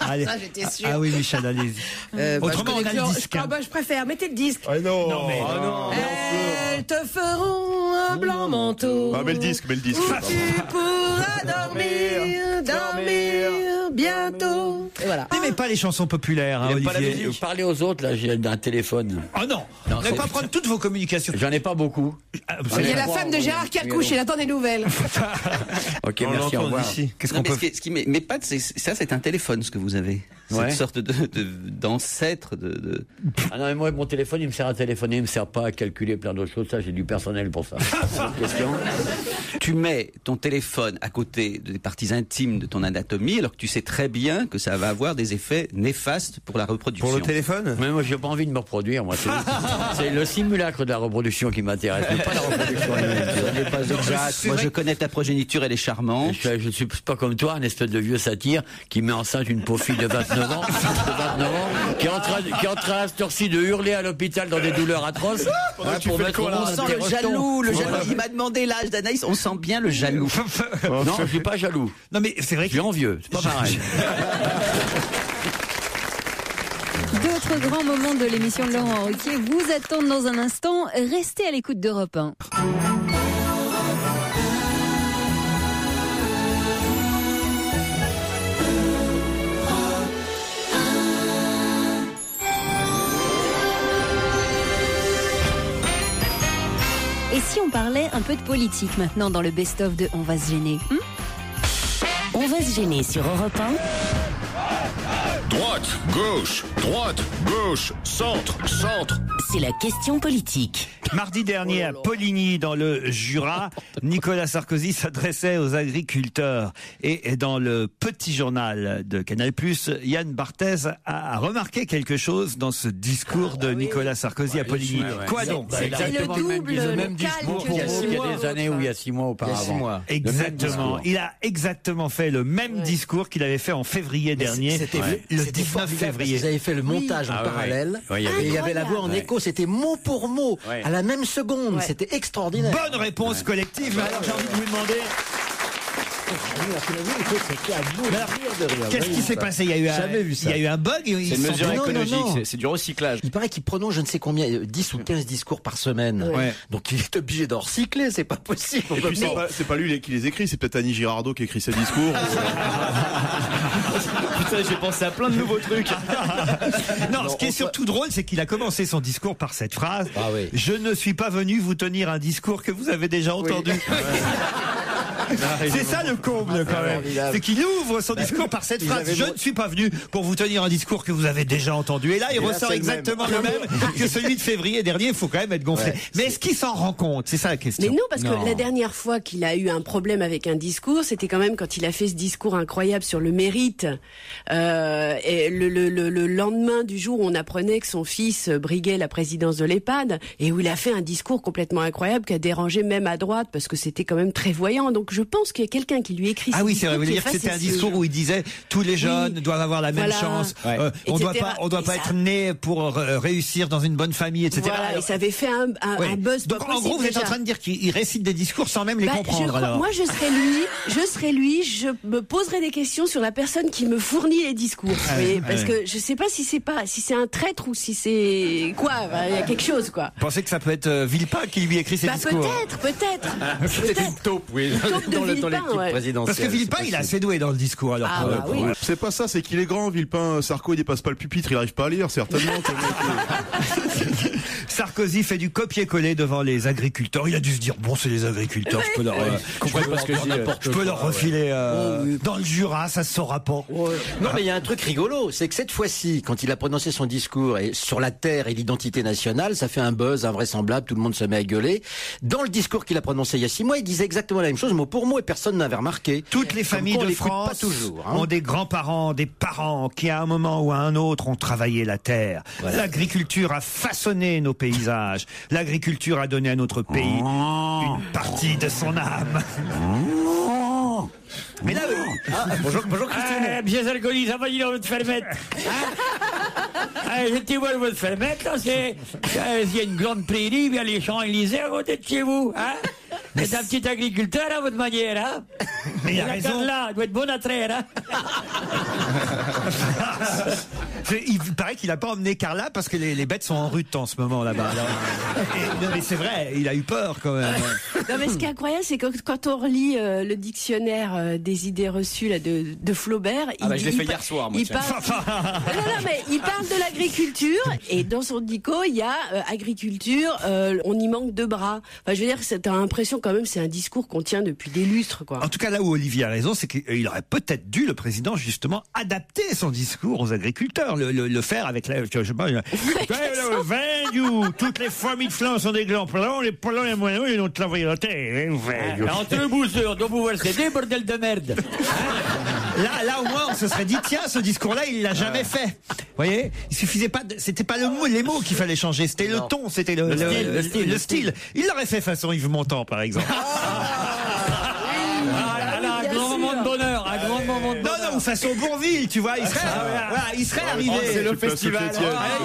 Allez. Ça, j'étais sûr. Ah oui, Michel, allez-y. Autrement, on a le disque. Je préfère. Mettez le disque. Non. Elles te feront un blanc manteau. Mets le disque. Où tu pourras dormir bientôt. Et voilà. N'aimez pas les chansons populaires, hein, Olivier. Parlez aux autres, là, j'ai un téléphone. Oh non, vous n'allez pas prendre toutes vos communications. J'en ai pas beaucoup. Il y a la femme de Gérard qui accouche, il attend des nouvelles. Ok, merci, au revoir. Qu'est-ce qu'on peut... Ce qui m'épate, c'est un téléphone, ce que vous avez. C'est une sorte d'ancêtre de... Ah non, mais moi, mon téléphone, il me sert à téléphoner, il me sert pas à calculer plein d'autres choses. Ça, j'ai du personnel pour ça. Question. Tu mets ton téléphone à côté des parties intimes de ton anatomie, alors que tu sais très bien que ça va avoir des effets néfastes pour la reproduction. Pour le téléphone? Mais moi, j'ai pas envie de me reproduire, moi. C'est le simulacre de la reproduction qui m'intéresse, mais pas la reproduction elle-même. Ce n'est pas exact. Moi, je connais ta progéniture, elle est charmante. Je ne suis pas comme toi, un espèce de vieux satyre qui met enceinte une pauvre fille de 29 29 ans, qui est en train à cette heure-ci de hurler à l'hôpital dans des douleurs atroces. On sent le jaloux, Il m'a demandé l'âge d'Anaïs, on sent bien le jaloux. Non, je suis pas jaloux. Non mais c'est vrai que je suis envieux, c'est pas pareil. D'autres grands moments de l'émission de Laurent Ruquier vous attendent dans un instant. Restez à l'écoute d'Europe 1. Et si on parlait un peu de politique maintenant dans le best-of de On va se gêner On va se gêner sur Europe 1. Droite, gauche, centre. C'est la question politique. Mardi dernier, à Poligny, dans le Jura, Nicolas Sarkozy s'adressait aux agriculteurs. Et dans le petit journal de Canal+, Yann Barthès a remarqué quelque chose dans ce discours de Nicolas Sarkozy à Poligny. Quoi donc? C'est exactement le même discours qu'il y a des années ou il y a 6 mois auparavant. Exactement. Il a exactement fait le même discours qu'il avait fait en février dernier. C'était le 19 février. Vous avez fait le montage en parallèle. Et il y avait la voix en écho. C'était mot pour mot, à la même seconde. C'était extraordinaire. Bonne réponse collective. Alors j'ai envie de vous demander... Qu'est-ce qui s'est passé? Il y a eu un bug. C'est une mesure écologique, c'est du recyclage. Il paraît qu'il prononce je ne sais combien, 10 ou 15 discours par semaine. Donc il est obligé d'en recycler, c'est pas possible. Et puis c'est pas lui qui les écrit, c'est peut-être Annie Girardot qui écrit ses discours. Putain, j'ai pensé à plein de nouveaux trucs. Non, ce qui est surtout drôle, c'est qu'il a commencé son discours par cette phrase. Je ne suis pas venu vous tenir un discours que vous avez déjà entendu. C'est ça le comble quand même. C'est qu'il ouvre son discours par cette phrase. Je ne suis pas venu pour vous tenir un discours que vous avez déjà entendu. Et là, il ressort exactement le même que celui de février dernier. Il faut quand même être gonflé. Mais est-ce qu'il s'en rend compte? C'est ça la question. Mais non, parce que la dernière fois qu'il a eu un problème avec un discours, c'était quand même quand il a fait ce discours incroyable sur le mérite. Et le lendemain du jour où on apprenait que son fils briguait la présidence de l'EHPAD et où il a fait un discours complètement incroyable qui a dérangé même à droite parce que c'était quand même très voyant. Donc je pense qu'il y a quelqu'un qui lui écrit. Ah oui, c'est vrai. Vous voulez dire que c'était un discours où il disait tous les jeunes doivent avoir la même chance. On doit pas être né pour réussir dans une bonne famille, etc. Voilà, et ça avait fait un buzz. Donc en gros, vous êtes en train de dire qu'il récite des discours sans même les comprendre. Alors. Moi, je serais lui. Je me poserais des questions sur la personne qui me fournit les discours. Parce que je sais pas si c'est un traître ou si c'est quoi. Il y a quelque chose, quoi. Vous pensez que ça peut être Villepin qui lui écrit ses discours? Peut-être. Peut-être une taupe, oui. Dans l'équipe présidentielle. Parce que Villepin, il est assez doué dans le discours. Alors, c'est pas ça, c'est qu'il est grand, Villepin. Sarko, il dépasse pas le pupitre, il arrive pas à lire, certainement. Sarkozy fait du copier-coller devant les agriculteurs. Il a dû se dire, bon, c'est les agriculteurs, je peux leur refiler dans le Jura, ça se saura pas. Non, mais il y a un truc rigolo, c'est que cette fois-ci, quand il a prononcé son discours sur la terre et l'identité nationale, ça fait un buzz invraisemblable, tout le monde se met à gueuler. Dans le discours qu'il a prononcé il y a 6 mois, il disait exactement la même chose, mot pour mot, et personne n'avait remarqué. Toutes les familles de France ont des grands-parents, des parents qui, à un moment ou à un autre, ont travaillé la terre. Voilà. L'agriculture a façonné nos paysages. L'agriculture a donné à notre pays une partie de son âme. Mais là, bonjour Christine. Bien alcoolisé, ça va dire votre fermette. Je te vois votre fermette, là, il y a une grande prairie, il y a les Champs-Élysées à côté de chez vous, hein. C'est un petit agriculteur à votre manière, hein. Mais il a raison. Là, il doit être bon à traire, hein. Il paraît qu'il n'a pas emmené Carla parce que les bêtes sont en rut en ce moment là-bas. Mais c'est vrai, il a eu peur quand même. Non, mais ce qui est incroyable, c'est que quand on relit le dictionnaire des idées reçues là, de Flaubert, je l'ai fait hier soir, moi. Il parle de l'agriculture et dans son dico, il y a agriculture, on y manque de bras. Enfin, je veux dire, t'as l'impression quand même, c'est un discours qu'on tient depuis des lustres, quoi. En tout cas, là où Olivier a raison, c'est qu'il aurait peut-être dû, le président, justement, adapter son discours aux agriculteurs, le faire avec la, je sais pas, toutes les familles de flancs sont des glands plans, les plans les moyens, ils ont travaillé la terre. Entre le bousseur, dont vous voulez des bordel de merde. Là, au moins, on se serait dit, tiens, ce discours-là, il l'a jamais fait. Vous voyez? Il suffisait pas c'était pas les mots qu'il fallait changer, c'était le ton, c'était le style. Il l'aurait fait façon Yves Montand, par exemple. Un grand moment de bonheur, grand moment de bonheur. Non, façon Bourville, tu vois, il serait arrivé. C'est le festival.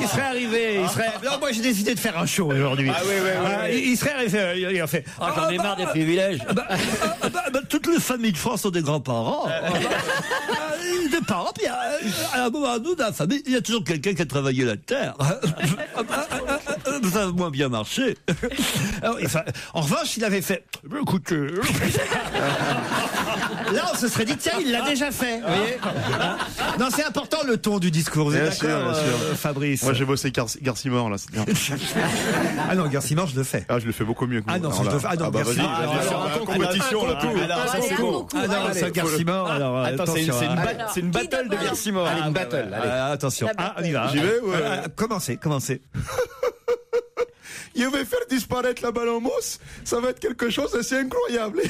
Il serait arrivé. Non, moi j'ai décidé de faire un show aujourd'hui. Il serait arrivé. Il a fait. J'en ai marre des privilèges. Toutes les familles de France ont des grands-parents. Des parents, puis à un moment donné, dans la famille, il y a toujours quelqu'un qui a travaillé la terre. Ça a moins bien marché. Alors, en revanche, il avait fait. Écoutez. Là, on se serait dit, tiens, il l'a déjà fait. Vous voyez non, c'est important le ton du discours. Vous êtes d'accord, Fabrice? Moi, j'ai bossé Garcimore, là, c'est bien. Ah non, Garcimore, je le fais. Ah, je le fais beaucoup mieux que vous. Ah non, je le fais. Ah non, vas-y. En compétition, là. Ah non, c'est Garcimore, alors. Attends, c'est une battle de Garcimore. Allez, une battle. Attention. On y va. J'y vais, Commencez. Je vais faire disparaître la balle en mousse. Ça va être quelque chose d'assez incroyable.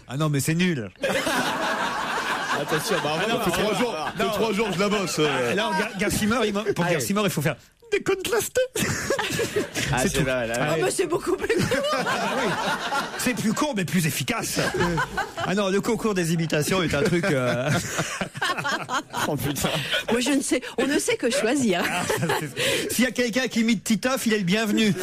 Ah non, mais c'est nul. Attention, fait 3 jours, je la bosse. Alors, Garcimore, pour Garcimore, il faut faire des contrastés. C'est tout. Mais c'est beaucoup plus con. C'est plus con, mais plus efficace. Ah non, le concours des imitations est un truc. Oh putain. Moi, je ne sais, on ne sait que choisir. S'il y a quelqu'un qui imite Titoff, il est le bienvenu.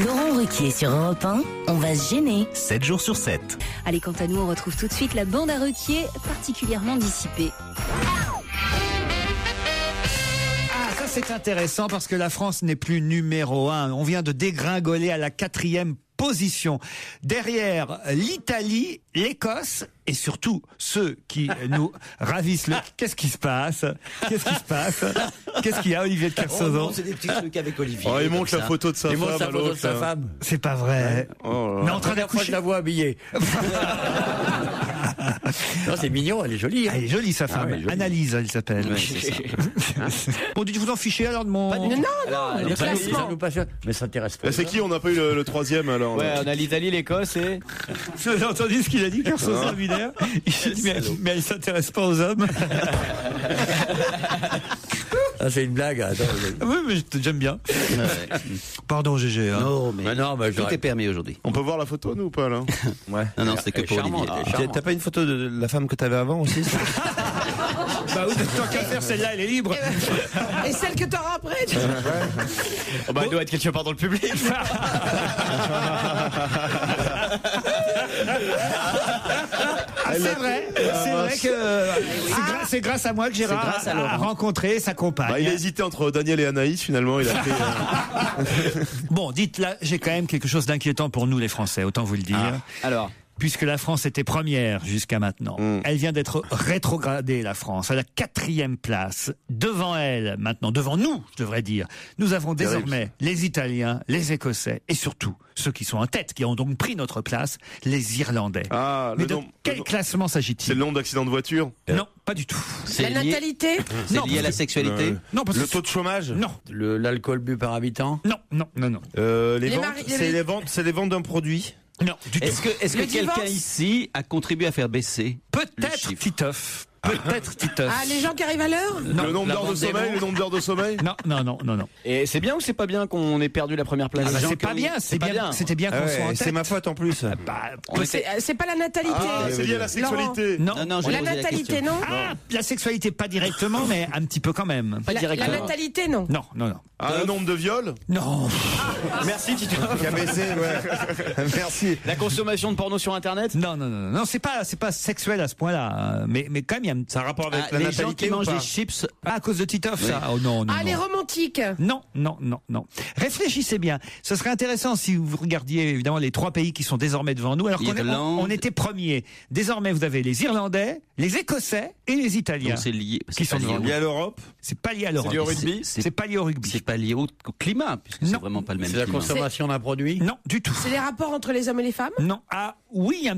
Laurent Ruquier sur Europe 1, on va se gêner. 7 jours sur 7. Allez, quant à nous, on retrouve tout de suite la bande à Ruquier, particulièrement dissipée. Ça c'est intéressant parce que la France n'est plus numéro 1. On vient de dégringoler à la 4e position. Derrière l'Italie, l'Écosse et surtout ceux qui nous ravissent le... Qu'est-ce qui se passe? Qu'est-ce qu'il y a, Olivier de Kersauzon? C'est des petits trucs avec Olivier. Il montre la photo de sa femme. Il montre sa photo de sa femme. C'est pas vrai. Mais en train d'accoucher. Je la vois habillée. Non, c'est mignon, elle est jolie. Hein. Elle est jolie, sa femme. Jolie. Analyse, elle s'appelle. Ouais, c'est ça. Bon, vous en fichez alors de mon... Non, le classement. Ça nous passionne. Mais ça intéresse pas. C'est qui? On n'a pas eu le 3e alors. Ouais, on a l'Italie, l'Écosse et. Vous avez entendu ce qu'il a dit, Kersauzon Villers? Il dit, mais elle s'intéresse pas aux hommes. Ah, c'est une blague. Attends, oui, mais j'aime bien. Pardon, GG. Hein. Non, mais tout est permis aujourd'hui. On peut voir la photo, nous, ou pas, là? Ouais. Non, c'est que pour Olivier. T'as pas une photo de la femme que t'avais avant aussi? Bah oui, tant qu'à faire, celle-là, elle est libre. Et celle que t'auras après? Oh bah, elle doit être quelque part dans le public. C'est vrai que c'est grâce à moi que Gérard a rencontré sa compagne. Il a hésité entre Daniel et Anaïs, finalement. Il a fait, Bon, dites là, j'ai quand même quelque chose d'inquiétant pour nous les Français, autant vous le dire. Alors, puisque la France était première jusqu'à maintenant. Elle vient d'être rétrogradée, la France, à la 4e place. Devant elle, maintenant, devant nous, je devrais dire, nous avons désormais les Italiens, les Écossais et surtout ceux qui sont en tête, qui ont donc pris notre place, les Irlandais. Mais de quel classement s'agit-il? C'est le nombre d'accidents de voiture? Non, pas du tout. La natalité? C'est lié à la sexualité? Non, parce Le taux de chômage? Non. L'alcool bu par habitant? Non. C'est les ventes d'un produit? Non, du tout. Est-ce que quelqu'un ici a contribué à faire baisser Peut-être Titoff. Ah, les gens qui arrivent à l'heure? Le nombre d'heures de sommeil? Non. Et c'est bien ou c'est pas bien qu'on ait perdu la première place? C'est pas bien, c'était bien qu'on soit en tête. C'est ma faute en plus. C'est pas la natalité. C'est lié à la sexualité. Non, la natalité, non? La sexualité, pas directement, mais un petit peu quand même. La natalité, non? Non. Le nombre de viols? Non. Merci, Tito. Merci. La consommation de porno sur Internet? Non, c'est pas sexuel à ce point-là. Mais quand même, il y a Ça a un rapport avec la les natalité gens qui mangent des chips. à cause de Titoff, ça. Oh non. Les romantiques? Non. Réfléchissez bien. Ce serait intéressant si vous regardiez évidemment les 3 pays qui sont désormais devant nous. Alors qu'on était premiers. Désormais, vous avez les Irlandais, les Écossais et les Italiens. Donc c'est lié. Qui sont liés à l'Europe? C'est pas lié à l'Europe. C'est lié au rugby? C'est pas lié au rugby. C'est pas lié au climat, puisque c'est vraiment pas le même C'est la climat. consommation d'un produit? Non, du tout. C'est les rapports entre les hommes et les femmes? Non. Ah oui,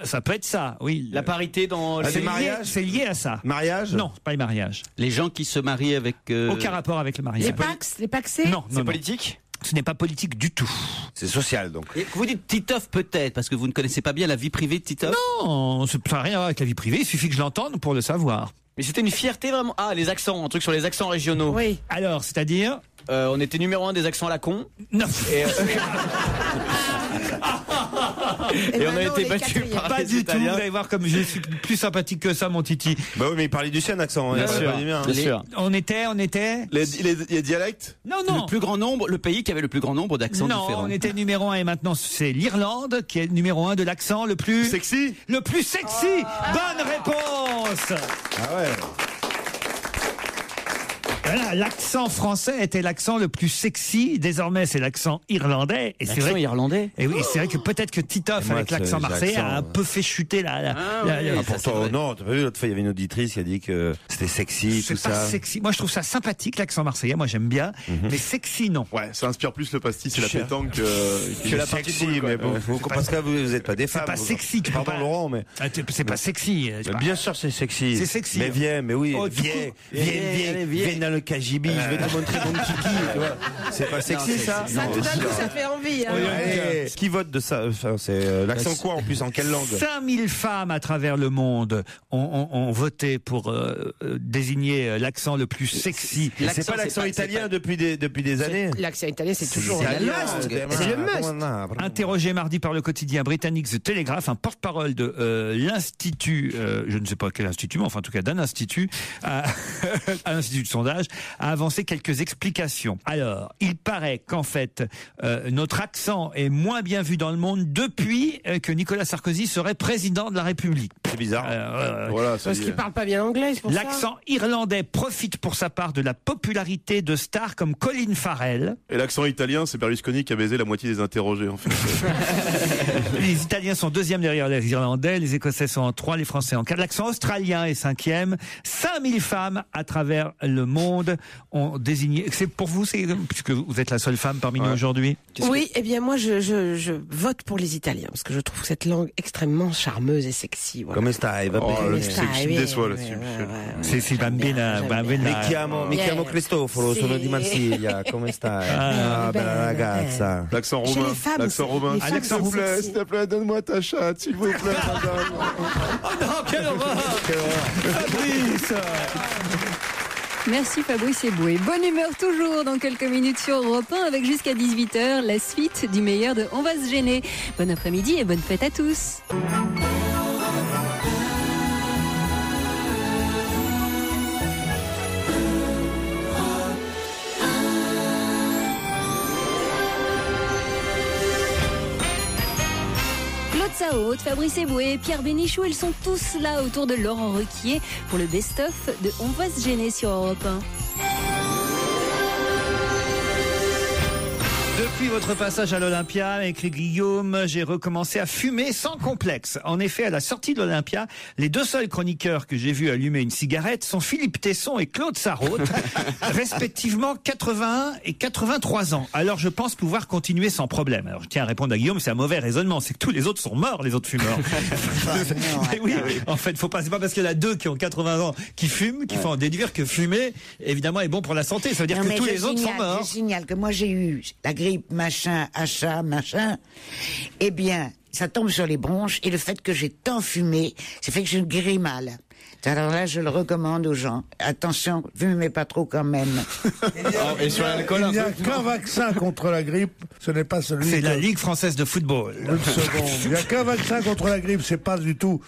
ça peut être ça. Oui. La parité dans C'est les lié- mariages? C'est lié à ça. Mariage? Non, pas les mariages. Les gens qui se marient avec... Aucun rapport avec le mariage. Les paxés? Non. C'est politique? Ce n'est pas politique du tout. C'est social donc. Et vous dites Titoff peut-être, parce que vous ne connaissez pas bien la vie privée de Titoff? Non, ça n'a rien à voir avec la vie privée. Il suffit que je l'entende pour le savoir. Mais c'était une fierté vraiment. Ah, les accents, un truc sur les accents régionaux. Oui. Alors, c'est-à-dire On était numéro 1 des accents à la con. Non. Et, Et on a été battu par Pas les du tout. Vous Italiens. allez voir comme je suis plus sympathique que ça, mon Titi. Bah oui, mais il parlait du sien, accent. Bien sûr, bien sûr. On était. Les dialectes? Non. Le plus grand nombre, le pays qui avait le plus grand nombre d'accents Non, différents. on était numéro 1 et maintenant c'est l'Irlande qui est numéro 1 de l'accent le plus sexy. Le plus sexy. Bonne réponse. Ah ouais. Voilà, l'accent français était l'accent le plus sexy. Désormais, c'est l'accent irlandais. Et c'est vrai. Irlandais. Et oui, c'est vrai que peut-être que Titoff, avec l'accent marseillais, a un peu fait chuter pourtant, non, t'as pas vu, l'autre fois, il y avait une auditrice qui a dit que c'était sexy, tout c'est pas ça. sexy. Moi, je trouve ça sympathique, l'accent marseillais. Moi, j'aime bien. Mais sexy, non. Ouais, ça inspire plus le pastis et la pétanque que la partie sexy, mais bon, parce que vous êtes pas des femmes. C'est pas sexy. Pardon, Laurent, mais. C'est pas sexy. Bien sûr, c'est sexy. C'est sexy. Mais viens, mais oui. Oh, Viens dans le KGB, je vais te montrer mon kiki, tu vois. C'est pas sexy, ça? Ça fait envie. Hein. Ce qui vote de ça, c'est l'accent quoi en plus, en quelle langue? 5000 femmes à travers le monde ont voté pour désigner l'accent le plus sexy. C'est pas l'accent italien depuis des années? L'accent italien, c'est toujours le must. C'est le must. Interrogé mardi par le quotidien britannique The Telegraph, un porte-parole de l'Institut, je ne sais pas quel institut, mais enfin en tout cas d'un institut, à l'Institut de sondage, a avancé quelques explications. Alors, il paraît qu'en fait, notre accent est moins bien vu dans le monde depuis que Nicolas Sarkozy serait président de la République. C'est bizarre. Voilà, parce qu'il parle pas bien anglais, c'est pour ça. L'accent irlandais profite pour sa part de la popularité de stars comme Colin Farrell. Et l'accent italien, c'est Berlusconi qui a baisé la moitié des interrogés, en fait. Les Italiens sont deuxième derrière les Irlandais, les Écossais sont en 3, les Français en 4. L'accent australien est 5e. 5000 femmes à travers le monde ont désigné. C'est pour vous, puisque vous êtes la seule femme parmi nous aujourd'hui. Oui, eh bien moi je vote pour les Italiens parce que je trouve cette langue extrêmement charmeuse et sexy. Voilà. Come stai? Le sexy me déçoit là-dessus. C'est bambina. Mi chiamo Cristoforo, sono di Marsiglia. Come stai? Ah, bella ragazza. L'accent romain. L'accent romain. S'il te plaît, donne-moi ta chatte, s'il vous plaît, madame. Oh non, quelle horreur! Fabrice! Merci Fabrice Eboué. Bonne humeur toujours dans quelques minutes sur Europe 1 avec jusqu'à 18h la suite du meilleur de On va se gêner. Bon après-midi et bonne fête à tous. Claude Saoud, Fabrice Eboué, Pierre Bénichou, ils sont tous là autour de Laurent Ruquier pour le best-of de On va se gêner sur Europe 1. Depuis votre passage à l'Olympia, écrit Guillaume, j'ai recommencé à fumer sans complexe. En effet, à la sortie de l'Olympia, les deux seuls chroniqueurs que j'ai vus allumer une cigarette sont Philippe Tesson et Claude Sarraute, respectivement 81 et 83 ans. Alors je pense pouvoir continuer sans problème. Alors je tiens à répondre à Guillaume, c'est un mauvais raisonnement, c'est que tous les autres sont morts, les autres fumeurs. Mais oui, en fait, c'est pas parce qu'il y en a deux qui ont 80 ans qui fument qu'il faut en déduire que fumer, évidemment, est bon pour la santé. Ça veut dire que tous les autres sont morts. Je signale que moi j'ai eu la grippe, machin, achat, machin. Eh bien, ça tombe sur les bronches et le fait que j'ai tant fumé, ça fait que je guéris mal. Alors là, je le recommande aux gens. Attention, fumez pas trop quand même. Et sur l'alcool, il n'y a qu'un vaccin contre la grippe, ce n'est pas celui. C'est la Ligue française de football. Une seconde. Il n'y a qu'un vaccin contre la grippe, c'est pas du tout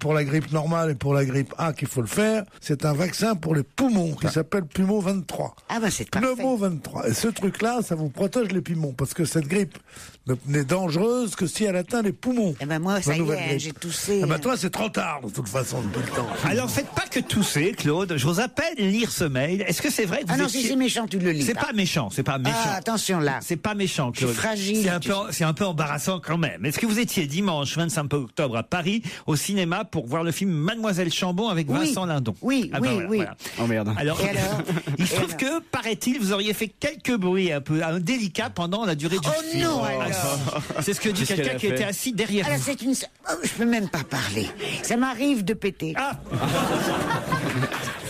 pour la grippe normale et pour la grippe A qu'il faut le faire. C'est un vaccin pour les poumons qui s'appelle Pneumo 23. Ah bah c'est parfait. Pneumo 23. Et ce truc-là, ça vous protège les poumons parce que cette grippe n'est dangereuse que si elle atteint les poumons. Eh ben moi, ça y est, j'ai toussé. Eh ben toi, c'est trop tard de toute façon depuis le temps. Alors faites pas que tousser, Claude. Je vous appelle lire ce mail. Est-ce que c'est vrai que vous non, si c'est méchant, tu le lis. C'est pas méchant, c'est pas méchant. Ah, attention là. C'est pas méchant, Claude. C'est fragile. C'est un peu embarrassant quand même. Est-ce que vous étiez dimanche 25 octobre à Paris au cinéma pour voir le film Mademoiselle Chambon avec Vincent Lindon? Oui, ah ben oui, voilà, oui. Voilà. Oh merde. Alors, il se trouve que, paraît-il, vous auriez fait quelques bruits un peu indélicats pendant la durée du film. Oh non, alors. C'est ce que dit quelqu'un qui était assis derrière vous. Alors c'est une... Oh, je peux même pas parler. Ça m'arrive de péter. Ah.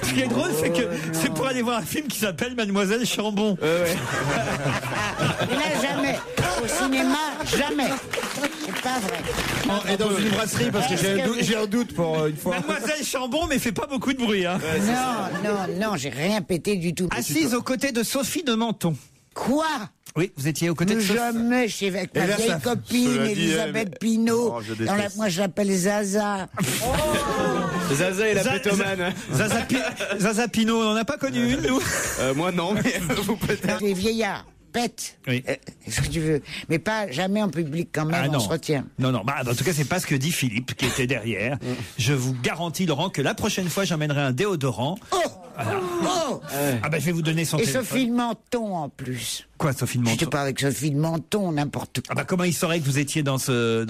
Ce qui est drôle, c'est que c'est pour aller voir un film qui s'appelle Mademoiselle Chambon. Là, jamais. Au cinéma, jamais. C'est pas vrai. Et dans une brasserie, parce que j'ai un doute pour une fois. Mademoiselle Chambon, mais fait pas beaucoup de bruit. Hein. Non, j'ai rien pété du tout. Assise aux côtés de Sophie de Menton. Quoi? Oui, vous étiez aux côtés de Jamais, je suis avec ma vieille copine, Elisabeth Pinault. Moi, je l'appelle Zaza. Zaza et la pétomane. Zaza Pinault, on n'en a pas connu une, nous. Moi, non, mais vous peut-être. Les vieillards. Pète, oui. Ce que tu veux, mais pas jamais en public quand même, on se retient. Non, en tout cas, c'est pas ce que dit Philippe qui était derrière. Je vous garantis, Laurent, que la prochaine fois, j'emmènerai un déodorant. Voilà. Je vais vous donner son téléphone. Et Sophie de Menton en plus. Quoi, Sophie de Menton? Je te parle avec Sophie de Menton, n'importe quoi. Comment il saurait que vous étiez dans ce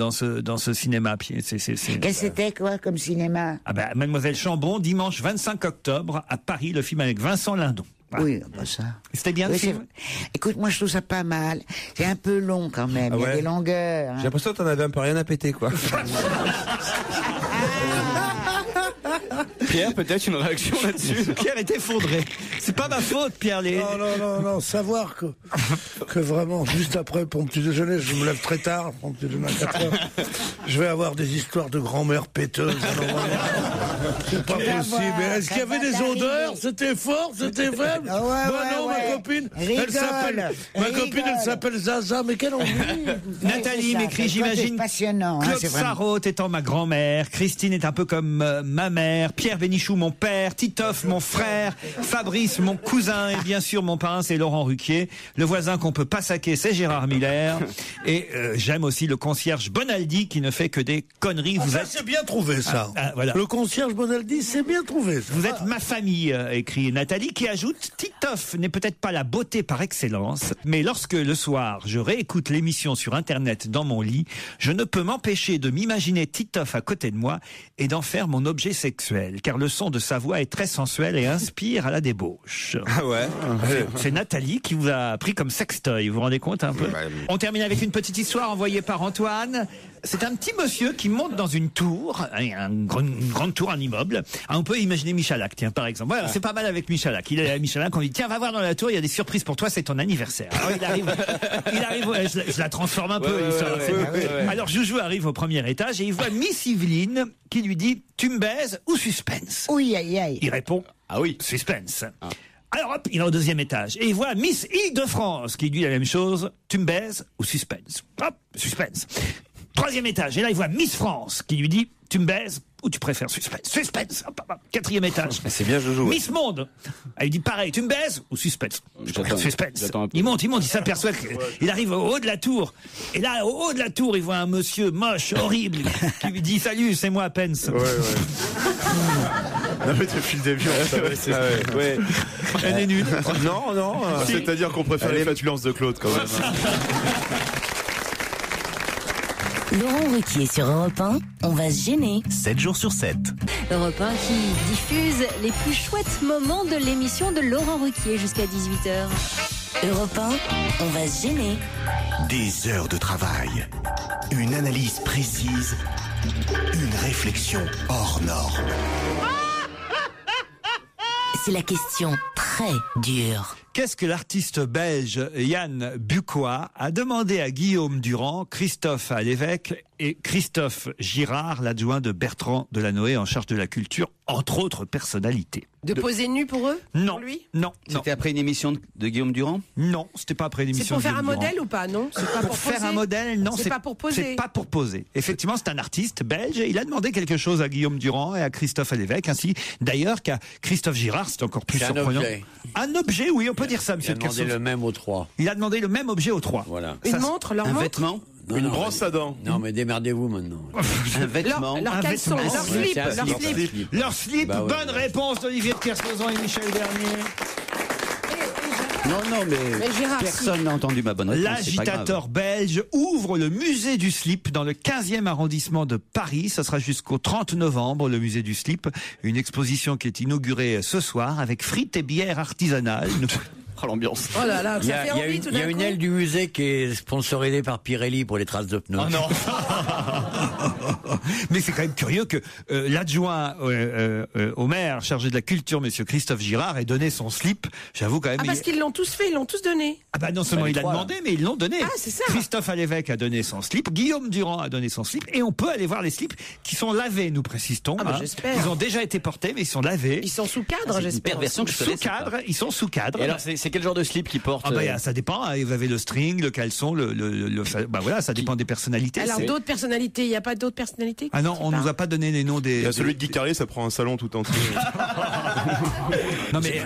cinéma? Qu'est-ce c'était quoi comme cinéma? Mademoiselle Chambon, dimanche 25 octobre à Paris, le film avec Vincent Lindon. Voilà. Oui, ça. C'était bien le film. Écoute, moi je trouve ça pas mal. C'est un peu long quand même. Il y a des longueurs. J'ai l'impression que t'en avais un peu rien à péter, quoi. Pierre, peut-être une réaction là-dessus. Pierre est effondré. C'est pas ma faute, Pierre. Non. Savoir que vraiment, juste après, pour mon petit déjeuner, je me lève très tard, pour mon petit déjeuner à 4 heures, je vais avoir des histoires de grand-mère péteuse. C'est pas possible. Est-ce qu'il y avait des odeurs? C'était fort? C'était faible? Ma copine, elle s'appelle Zaza, mais quelle envie. Nathalie m'écrit, j'imagine, passionnant. Claude Sarraute étant ma grand-mère, Christine est un peu comme ma mère, Pierre Bénichou mon père, Titoff mon frère, Fabrice mon cousin et bien sûr mon parrain c'est Laurent Ruquier. Le voisin qu'on peut pas saquer c'est Gérard Miller et j'aime aussi le concierge Bonaldi qui ne fait que des conneries. C'est bien trouvé ça. Voilà. Le concierge Bonaldi, c'est bien trouvé. Vous êtes ma famille, écrit Nathalie, qui ajoute: Titoff n'est peut-être pas la beauté par excellence, mais lorsque le soir je réécoute l'émission sur internet dans mon lit, je ne peux m'empêcher de m'imaginer Titoff à côté de moi et d'en faire mon objet sexuel, car le son de sa voix est très sensuel et inspire à la débauche. Ah ouais. C'est Nathalie qui vous a pris comme sextoy, vous vous rendez compte un peu? On termine avec une petite histoire envoyée par Antoine. C'est un petit monsieur qui monte dans une tour, une grande tour, un immeuble. On peut imaginer Michalak, tiens, par exemple. Voilà, c'est pas mal avec Michalak. Il est à Michalak, on lui dit, tiens, va voir dans la tour, il y a des surprises pour toi, c'est ton anniversaire. Alors il arrive, je la transforme un peu. Alors Joujou arrive au premier étage et il voit Miss Yveline qui lui dit, tu me baises ou suspense? Oui, aïe, aïe. Il répond, ah oui, suspense. Alors hop, il est au deuxième étage et il voit Miss Île-de-France qui lui dit la même chose, tu me baises ou suspense? Hop, suspense. Troisième étage, et là il voit Miss France qui lui dit, tu me baises ou tu préfères suspense? Suspense. Hop, hop, hop. Quatrième étage. C'est bien Jojo. Miss Monde. Elle dit pareil, tu me baises ou suspense? Suspense. Il monte, il s'aperçoit qu'il arrive au haut de la tour. Et là, au haut de la tour, il voit un monsieur moche, horrible, qui lui dit, salut, c'est moi, Pence. Ouais. Non mais depuis le début, on savait. Elle est nulle. Non. C'est-à-dire qu'on préfère les flatulences de Claude quand même. Laurent Ruquier sur Europe 1, on va se gêner. 7 jours sur 7. Europe 1 qui diffuse les plus chouettes moments de l'émission de Laurent Ruquier jusqu'à 18h. Europe 1, on va se gêner. Des heures de travail, une analyse précise, une réflexion hors norme. C'est la question très dure. Qu'est-ce que l'artiste belge Yann Bucois a demandé à Guillaume Durand, Christophe Alévêque et Christophe Girard, l'adjoint de Bertrand Delanoë en charge de la culture, entre autres personnalités? De poser nu pour eux? Non. Pour lui? Non. C'était après une émission de Guillaume Durand? Non, c'était pas après une émission de Guillaume Durand. C'est pour faire un modèle ou pas? Non, c'est pas pour faire poser. Un modèle, non, c'est pas pour poser. C'est pas pour poser. Effectivement, c'est un artiste belge et il a demandé quelque chose à Guillaume Durand et à Christophe Alévêque, ainsi d'ailleurs qu'à Christophe Girard, c'est encore plus surprenant. Un objet, oui, on peut dire ça, monsieur de Kersauzon. Il a demandé le même aux trois. Il a demandé le même objet aux trois. Voilà. Une montre, leur un montre? vêtement? Une brosse à dents. Non, mais démerdez-vous maintenant. Un vêtement. Leur caleçon, leur slip. Leur slip, Bah ouais, bonne réponse d'Olivier de Kersauzon et Michel Bernier. Non, mais Gérard, personne n'a entendu ma bonne réponse. L'agitateur belge ouvre le musée du slip dans le 15e arrondissement de Paris. Ça sera jusqu'au 30 novembre, le musée du slip. Une exposition qui est inaugurée ce soir avec frites et bières artisanales. Oh, l'ambiance. Oh là là, Il y ça fait envie tout d'un coup. Il y a une aile du musée qui est sponsorisée par Pirelli pour les traces de pneus. Oh non. Mais c'est quand même curieux que l'adjoint au maire chargé de la culture, monsieur Christophe Girard, ait donné son slip. J'avoue quand même. Ah, parce qu'ils l'ont tous fait, ils l'ont tous donné. Ah bah non seulement il a demandé, mais ils l'ont donné. Ah, c'est ça. Christophe Alévêque a donné son slip, Guillaume Durand a donné son slip, et on peut aller voir les slips qui sont lavés, nous précisons. Ah bah j'espère. Ils ont déjà été portés, mais ils sont lavés. Ils sont sous cadre, j'espère. Perversion que je sous cadre, ils sont sous cadre. Et alors c'est c'est quel genre de slip qu'ils portent? Ça dépend. Hein. Vous avez le string, le caleçon, voilà, ça dépend des personnalités. Alors d'autres personnalités, il n'y a pas d'autres personnalités? Ah non, on nous a pas donné les noms des. Il y a celui de Guy Carlier, ça prend un salon tout entier. Non mais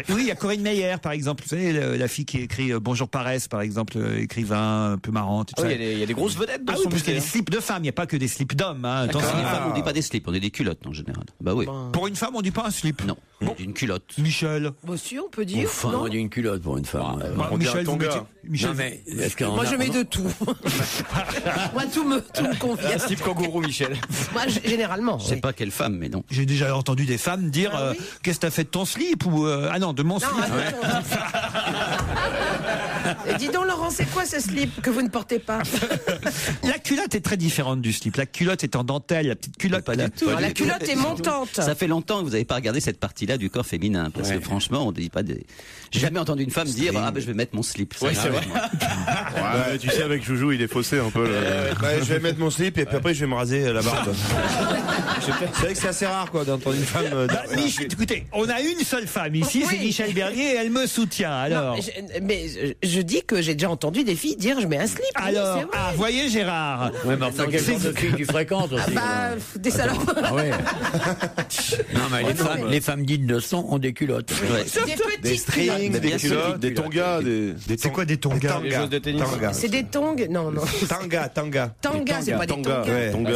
oui, il y a Corinne Meyer par exemple. Vous savez, la fille qui écrit Bonjour Paresse par exemple, écrivain un peu marrante. Il y a des grosses vedettes dans son parce qu'il y a des slips de femmes, il n'y a pas que des slips d'hommes. Hein. Les femmes, on dit pas des slips, on dit des culottes en général. Bah oui. Pour une femme, on dit pas un slip. Non, on dit une culotte. Michel. Bah si, on peut dire. Enfin, on dit une culotte pour une femme. Michel, Michel. Non, mais moi je mets de tout. Moi tout me convient. Un slip kangourou, Michel. Moi généralement. Je sais pas quelle femme, mais non. J'ai déjà entendu des femmes dire qu'est-ce que t'as fait de ton slip ou ah non, de mon slip. Et dis donc Laurent, c'est quoi ce slip que vous ne portez pas? La culotte est très différente du slip. La culotte est en dentelle, la petite culotte. Pas du tout. La culotte est montante. Ça fait longtemps que vous n'avez pas regardé cette partie-là du corps féminin, parce que franchement, on dit pas des. J'ai jamais entendu une femme dire je vais mettre mon slip. Ouais, c'est vrai. Tu sais, avec Joujou, il est faussé un peu. Je vais mettre mon slip et puis après je vais me raser la barbe. C'est vrai que c'est assez rare d'entendre une femme. Écoutez, on a une seule femme ici, c'est Michel Bernier, et elle me soutient. Alors. Non, mais je dis que j'ai déjà entendu des filles dire je mets un slip. Alors, voyez Gérard. Ouais, mais enfin, quel genre de filles tu fréquentes aussi? Des salopes. Ah ouais. Non, mais les femmes dignes de son ont des culottes. Des strings, des culottes, des tongas. C'est quoi des tongas? C'est des tongs? Non. Tanga. Tanga, c'est pas des tongas.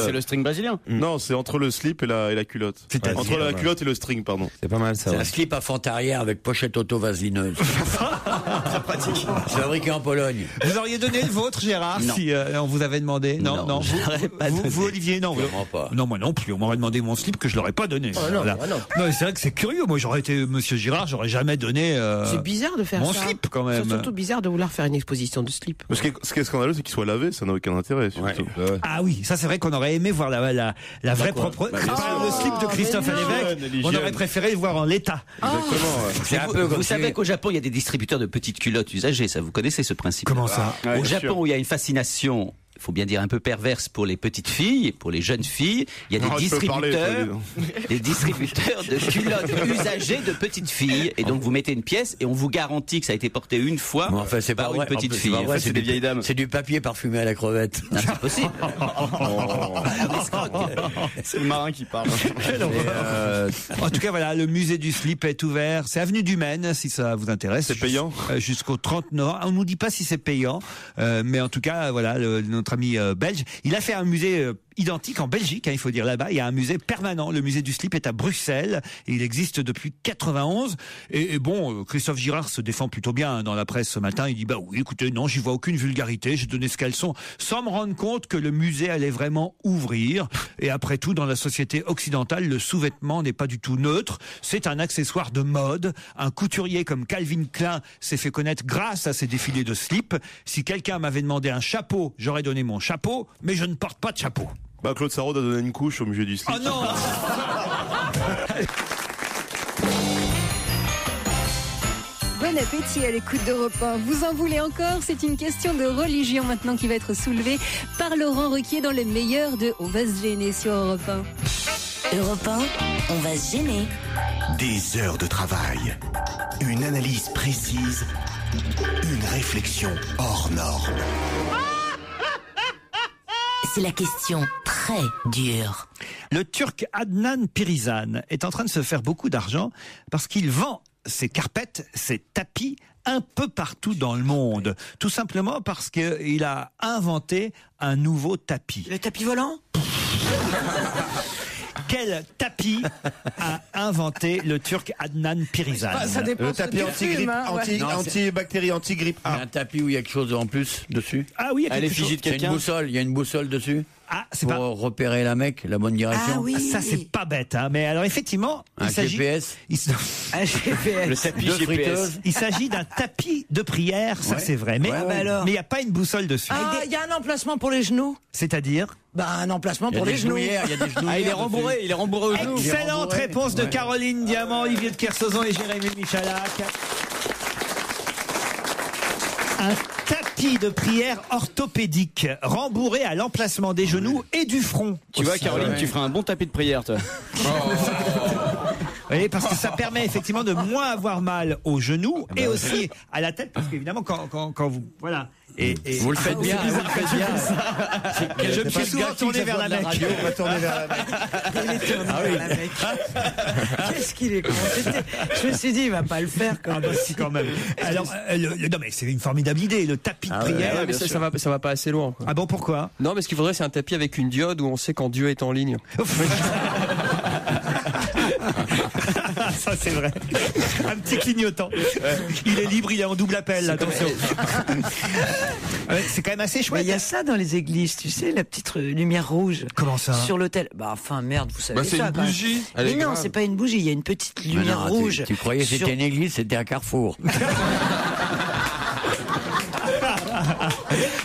C'est le string brésilien. Non, c'est entre le slip et la culotte. Entre la culotte et le string, pardon. C'est pas mal ça. C'est un slip à fente arrière avec pochette auto-vaselineuse. Très pratique. C'est fabriqué en Pologne. Vous auriez donné le vôtre, Gérard, si on vous avait demandé? Non. Vous, Olivier, non. Pas. Non, moi non plus. On m'aurait demandé mon slip que je l'aurais pas donné. Non, c'est vrai que c'est curieux. Moi, j'aurais été Monsieur Girard, j'aurais jamais donné. C'est bizarre de faire mon ça. slip quand même. C'est surtout bizarre de vouloir faire une exposition de slip. Ce qui est scandaleux, c'est qu'il soit lavé, ça n'a aucun intérêt. Surtout. Ouais. Ah oui, ça c'est vrai qu'on aurait aimé voir la vraie propre. Le slip de Christophe Lévesque. On aurait préféré le voir en l'état. Exactement. Vous savez qu'au Japon, il y a des distributeurs de petites culottes usagées. Ça, vous connaissez ce principe? Comment ça? Au Japon, où il y a une fascination, il faut bien dire un peu perverse pour les petites filles, pour les jeunes filles, il y a des distributeurs de culottes usagées de petites filles. Et donc vous mettez une pièce et on vous garantit que ça a été porté une fois c'est par une petite fille. C'est des vieilles dames. C'est du papier parfumé à la crevette. Non, c'est possible. C'est le marin qui parle. En tout cas, voilà, le musée du slip est ouvert. C'est avenue du Maine, si ça vous intéresse. C'est payant jusqu'au 30 novembre. On nous dit pas si c'est payant, mais en tout cas, voilà, notre ami belge, il a fait un musée identique en Belgique, il faut dire là-bas. Il y a un musée permanent. Le musée du slip est à Bruxelles et il existe depuis 91. Et bon, Christophe Girard se défend plutôt bien dans la presse ce matin. Il dit oui, écoutez, non, j'y vois aucune vulgarité. J'ai donné ce qu'elles sont, sans me rendre compte que le musée allait vraiment ouvrir. Et après tout, dans la société occidentale, le sous-vêtement n'est pas du tout neutre. C'est un accessoire de mode. Un couturier comme Calvin Klein s'est fait connaître grâce à ses défilés de slip. Si quelqu'un m'avait demandé un chapeau, j'aurais donné mon chapeau, mais je ne porte pas de chapeau. Claude Sarraud a donné une couche au musée du slip. Oh non. Bon appétit à l'écoute d'Europe 1. Vous en voulez encore? C'est une question de religion maintenant qui va être soulevée par Laurent Ruquier dans les meilleurs de On va se gêner sur Europe 1. Europe 1, on va se gêner. Des heures de travail, une analyse précise, une réflexion hors norme. C'est la question très dure. Le Turc Adnan Pirizan est en train de se faire beaucoup d'argent parce qu'il vend ses carpettes, ses tapis un peu partout dans le monde. Tout simplement parce qu'il a inventé un nouveau tapis. Le tapis volant? Quel tapis a inventé le Turc Adnan Pirizan? Le tapis anti-grippe, anti-bactéries, anti-grippe. Un tapis où il y a quelque chose en plus dessus. Ah oui, il y a quelque chose. Il y a une boussole dessus. Ah, c'est pour repérer la Mecque, la bonne direction. Ah oui. Ça c'est pas bête, hein. Mais alors effectivement, un GPS. Un GPS. Le tapis GPS. Il s'agit d'un tapis de prière, ça c'est vrai. Mais il n'y a pas une boussole dessus. Ah, il y a un emplacement pour les genoux. C'est-à-dire? Un emplacement pour les genoux. Il y a des genoux. Il est rembourré aux genoux. Excellente réponse de Caroline Diamant, Olivier de Kersauzon et Jérémy Michalak. Un tapis de prière orthopédique, rembourré à l'emplacement des genoux et du front. Tu vois, Caroline, tu feras un bon tapis de prière, toi. Vous voyez, parce que ça permet effectivement de moins avoir mal aux genoux et aussi à la tête, parce qu'évidemment quand vous voilà. Et vous le faites bien, vous le faites bien. Je me suis souvent tourné vers la Mecque. Qu'est-ce qu'il est con. Je me suis dit, il va pas le faire quand même. Quand même. Alors, non mais c'est une formidable idée, le tapis de prière. Ouais, mais ça va pas assez loin. Quoi. Ah bon, pourquoi? Non, mais ce qu'il faudrait, c'est un tapis avec une diode où on sait quand Dieu est en ligne. Ça c'est vrai. Un petit clignotant. Il est libre, il est en double appel, attention. C'est quand même assez chouette. Il y a ça dans les églises, tu sais, la petite lumière rouge. Comment ça? Sur l'autel. Bah enfin merde, vous savez c'est ça. une bougie. Mais non, c'est pas une bougie, il y a une petite lumière rouge. Tu croyais que c'était une église, c'était un carrefour.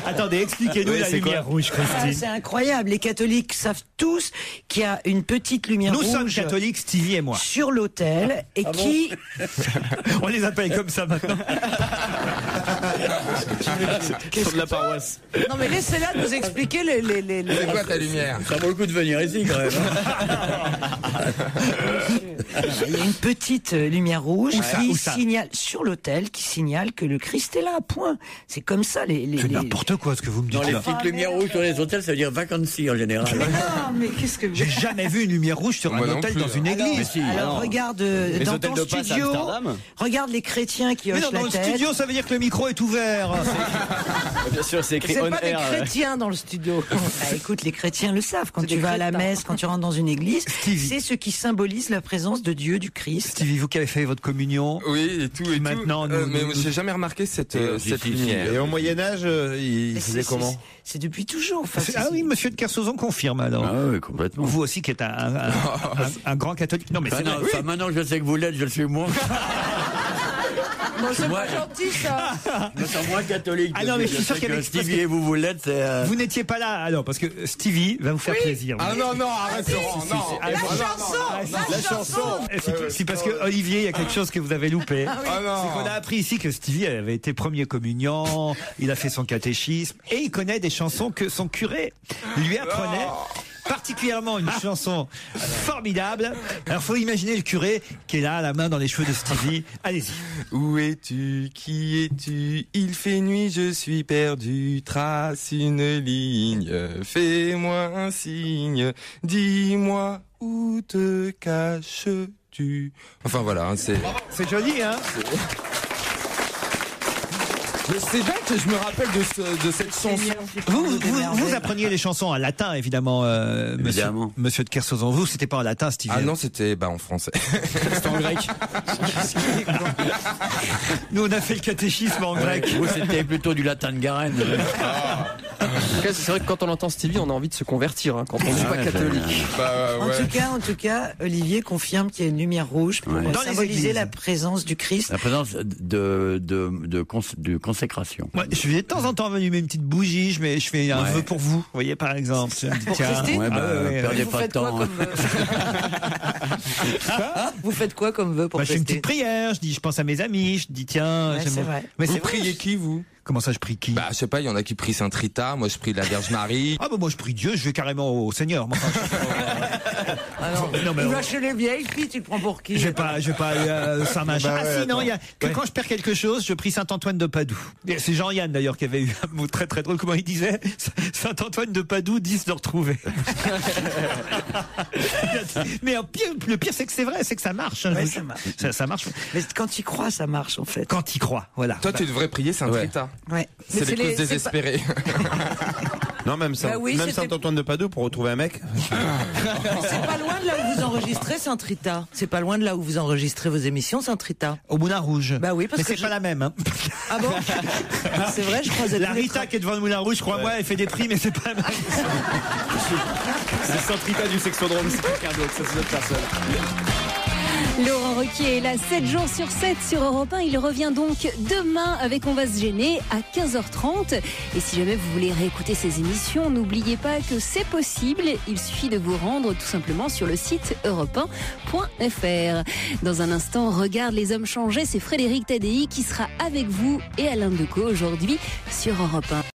Attendez, expliquez-nous la lumière rouge, Christine. C'est incroyable. Les catholiques savent tous qu'il y a une petite lumière rouge. Nous sommes catholiques, Stevie et moi. Sur l'autel et qui. On les appelle comme ça maintenant. Sur de la paroisse. Non mais laissez-la nous expliquer les. C'est quoi ta lumière? Ça vaut le coup de venir ici quand même. Il y a une petite lumière rouge qui signale sur l'autel, qui signale que le Christ est là. Point. C'est comme ça C'est n'importe quoi ce que vous me dites. Dans les petites lumières rouges sur les hôtels, ça veut dire vacancy en général. Non, mais qu'est-ce que j'ai jamais vu une lumière rouge sur un hôtel dans une église. Alors regarde dans ton studio, regarde les chrétiens qui hochent la tête. Dans le studio, ça veut dire que le micro est ouvert. Bien sûr, c'est écrit c'est on pas air. des chrétiens dans le studio. Écoute, les chrétiens le savent. Quand tu vas à la messe, quand tu rentres dans une église, c'est ce qui symbolise la présence de Dieu, du Christ. Stevie, vous qui avez fait votre communion. Oui, et tout. Et maintenant, mais j'ai jamais remarqué cette lumière. Et au Moyen-Âge, il faisait comment? C'est depuis toujours. Ah oui, monsieur de Kersauzon confirme alors. Ah oui, complètement. Vous aussi qui êtes un grand catholique. Non, mais c'est vrai. Enfin, maintenant que je sais que vous l'êtes, je le suis moins. Non, c'est pas gentil ça. Je suis moins catholique. Ah non, mais je suis sûr que Stevie et vous l'êtes. Vous n'étiez pas là alors parce que Stevie va vous faire plaisir. Ah non, arrête Laurent, non. La chanson. C'est parce que Olivier, il y a quelque chose que vous avez loupé. C'est qu'on a appris ici que Stevie avait été premier communiant, il a fait son catéchisme et il connaît des chansons que son curé lui apprenait. Particulièrement une chanson formidable. Alors faut imaginer le curé qui est là, la main dans les cheveux de Stevie. Allez-y. Où es-tu? Qui es-tu? Il fait nuit, je suis perdu. Trace une ligne, fais-moi un signe. Dis-moi où te caches-tu? Enfin voilà, c'est joli, hein. C'est dingue que je me rappelle de cette chanson. Vous appreniez les chansons en latin, évidemment, monsieur de Kersauzon. Vous, c'était pas en latin, Stevie? Ah non, c'était en français. C'était en grec. Nous, on a fait le catéchisme en grec. Vous, c'était plutôt du latin de Garenne. C'est vrai que quand on entend Stevie, on a envie de se convertir quand on n'est pas catholique. En tout cas, Olivier confirme qu'il y a une lumière rouge pour symboliser la présence du Christ. La présence de consécration. Ouais, je vais de temps en temps allumer une petite bougie, je fais un vœu pour vous, vous voyez, par exemple. Pour Christine? Perdez pas de temps. Vous faites quoi comme vœu pour je fais une petite prière, je pense à mes amis, je dis tiens... c'est vrai. Mais vous priez qui, vous? Comment ça, je prie qui? Je sais pas, il y en a qui prient Saint Rita, moi je prie la Vierge Marie. Ah moi je prie Dieu, je vais carrément au Seigneur. Tu vas chez les vieilles filles, tu te prends pour qui? Je vais pas Saint Machin. Non, il y a que quand je perds quelque chose, je prie Saint Antoine de Padoue. C'est Jean-Yann d'ailleurs qui avait eu un mot très très drôle, comment il disait? Saint Antoine de Padoue, 10 de retrouver. Mais le pire c'est que c'est vrai, c'est que ça marche. Ça marche. Ça marche. Mais quand tu crois, ça marche en fait. Quand tu crois, voilà. Toi, tu devrais prier Saint Rita. Ouais. C'est les causes désespérées. Non, même Saint Antoine de Padoue pour retrouver un mec. C'est pas loin de là où vous enregistrez Saint Rita. C'est pas loin de là où vous enregistrez vos émissions Saint Rita. Au Moulin Rouge. Bah oui, parce mais que c'est pas la même. Hein. Ah bon? C'est vrai, je croisais la Rita qui est devant le Moulin Rouge, crois-moi, elle fait des prix, mais c'est pas la même. C'est Saint Rita du Sexodrome, c'est quelqu'un d'autre, ça c'est notre personne. Laurent Ruquier est là 7 jours sur 7 sur Europe 1. Il revient donc demain avec On va se gêner à 15h30. Et si jamais vous voulez réécouter ces émissions, n'oubliez pas que c'est possible. Il suffit de vous rendre tout simplement sur le site europe1.fr. Dans un instant, Regarde les hommes changer. C'est Frédéric Tadei qui sera avec vous et Alain Decaux aujourd'hui sur Europe 1.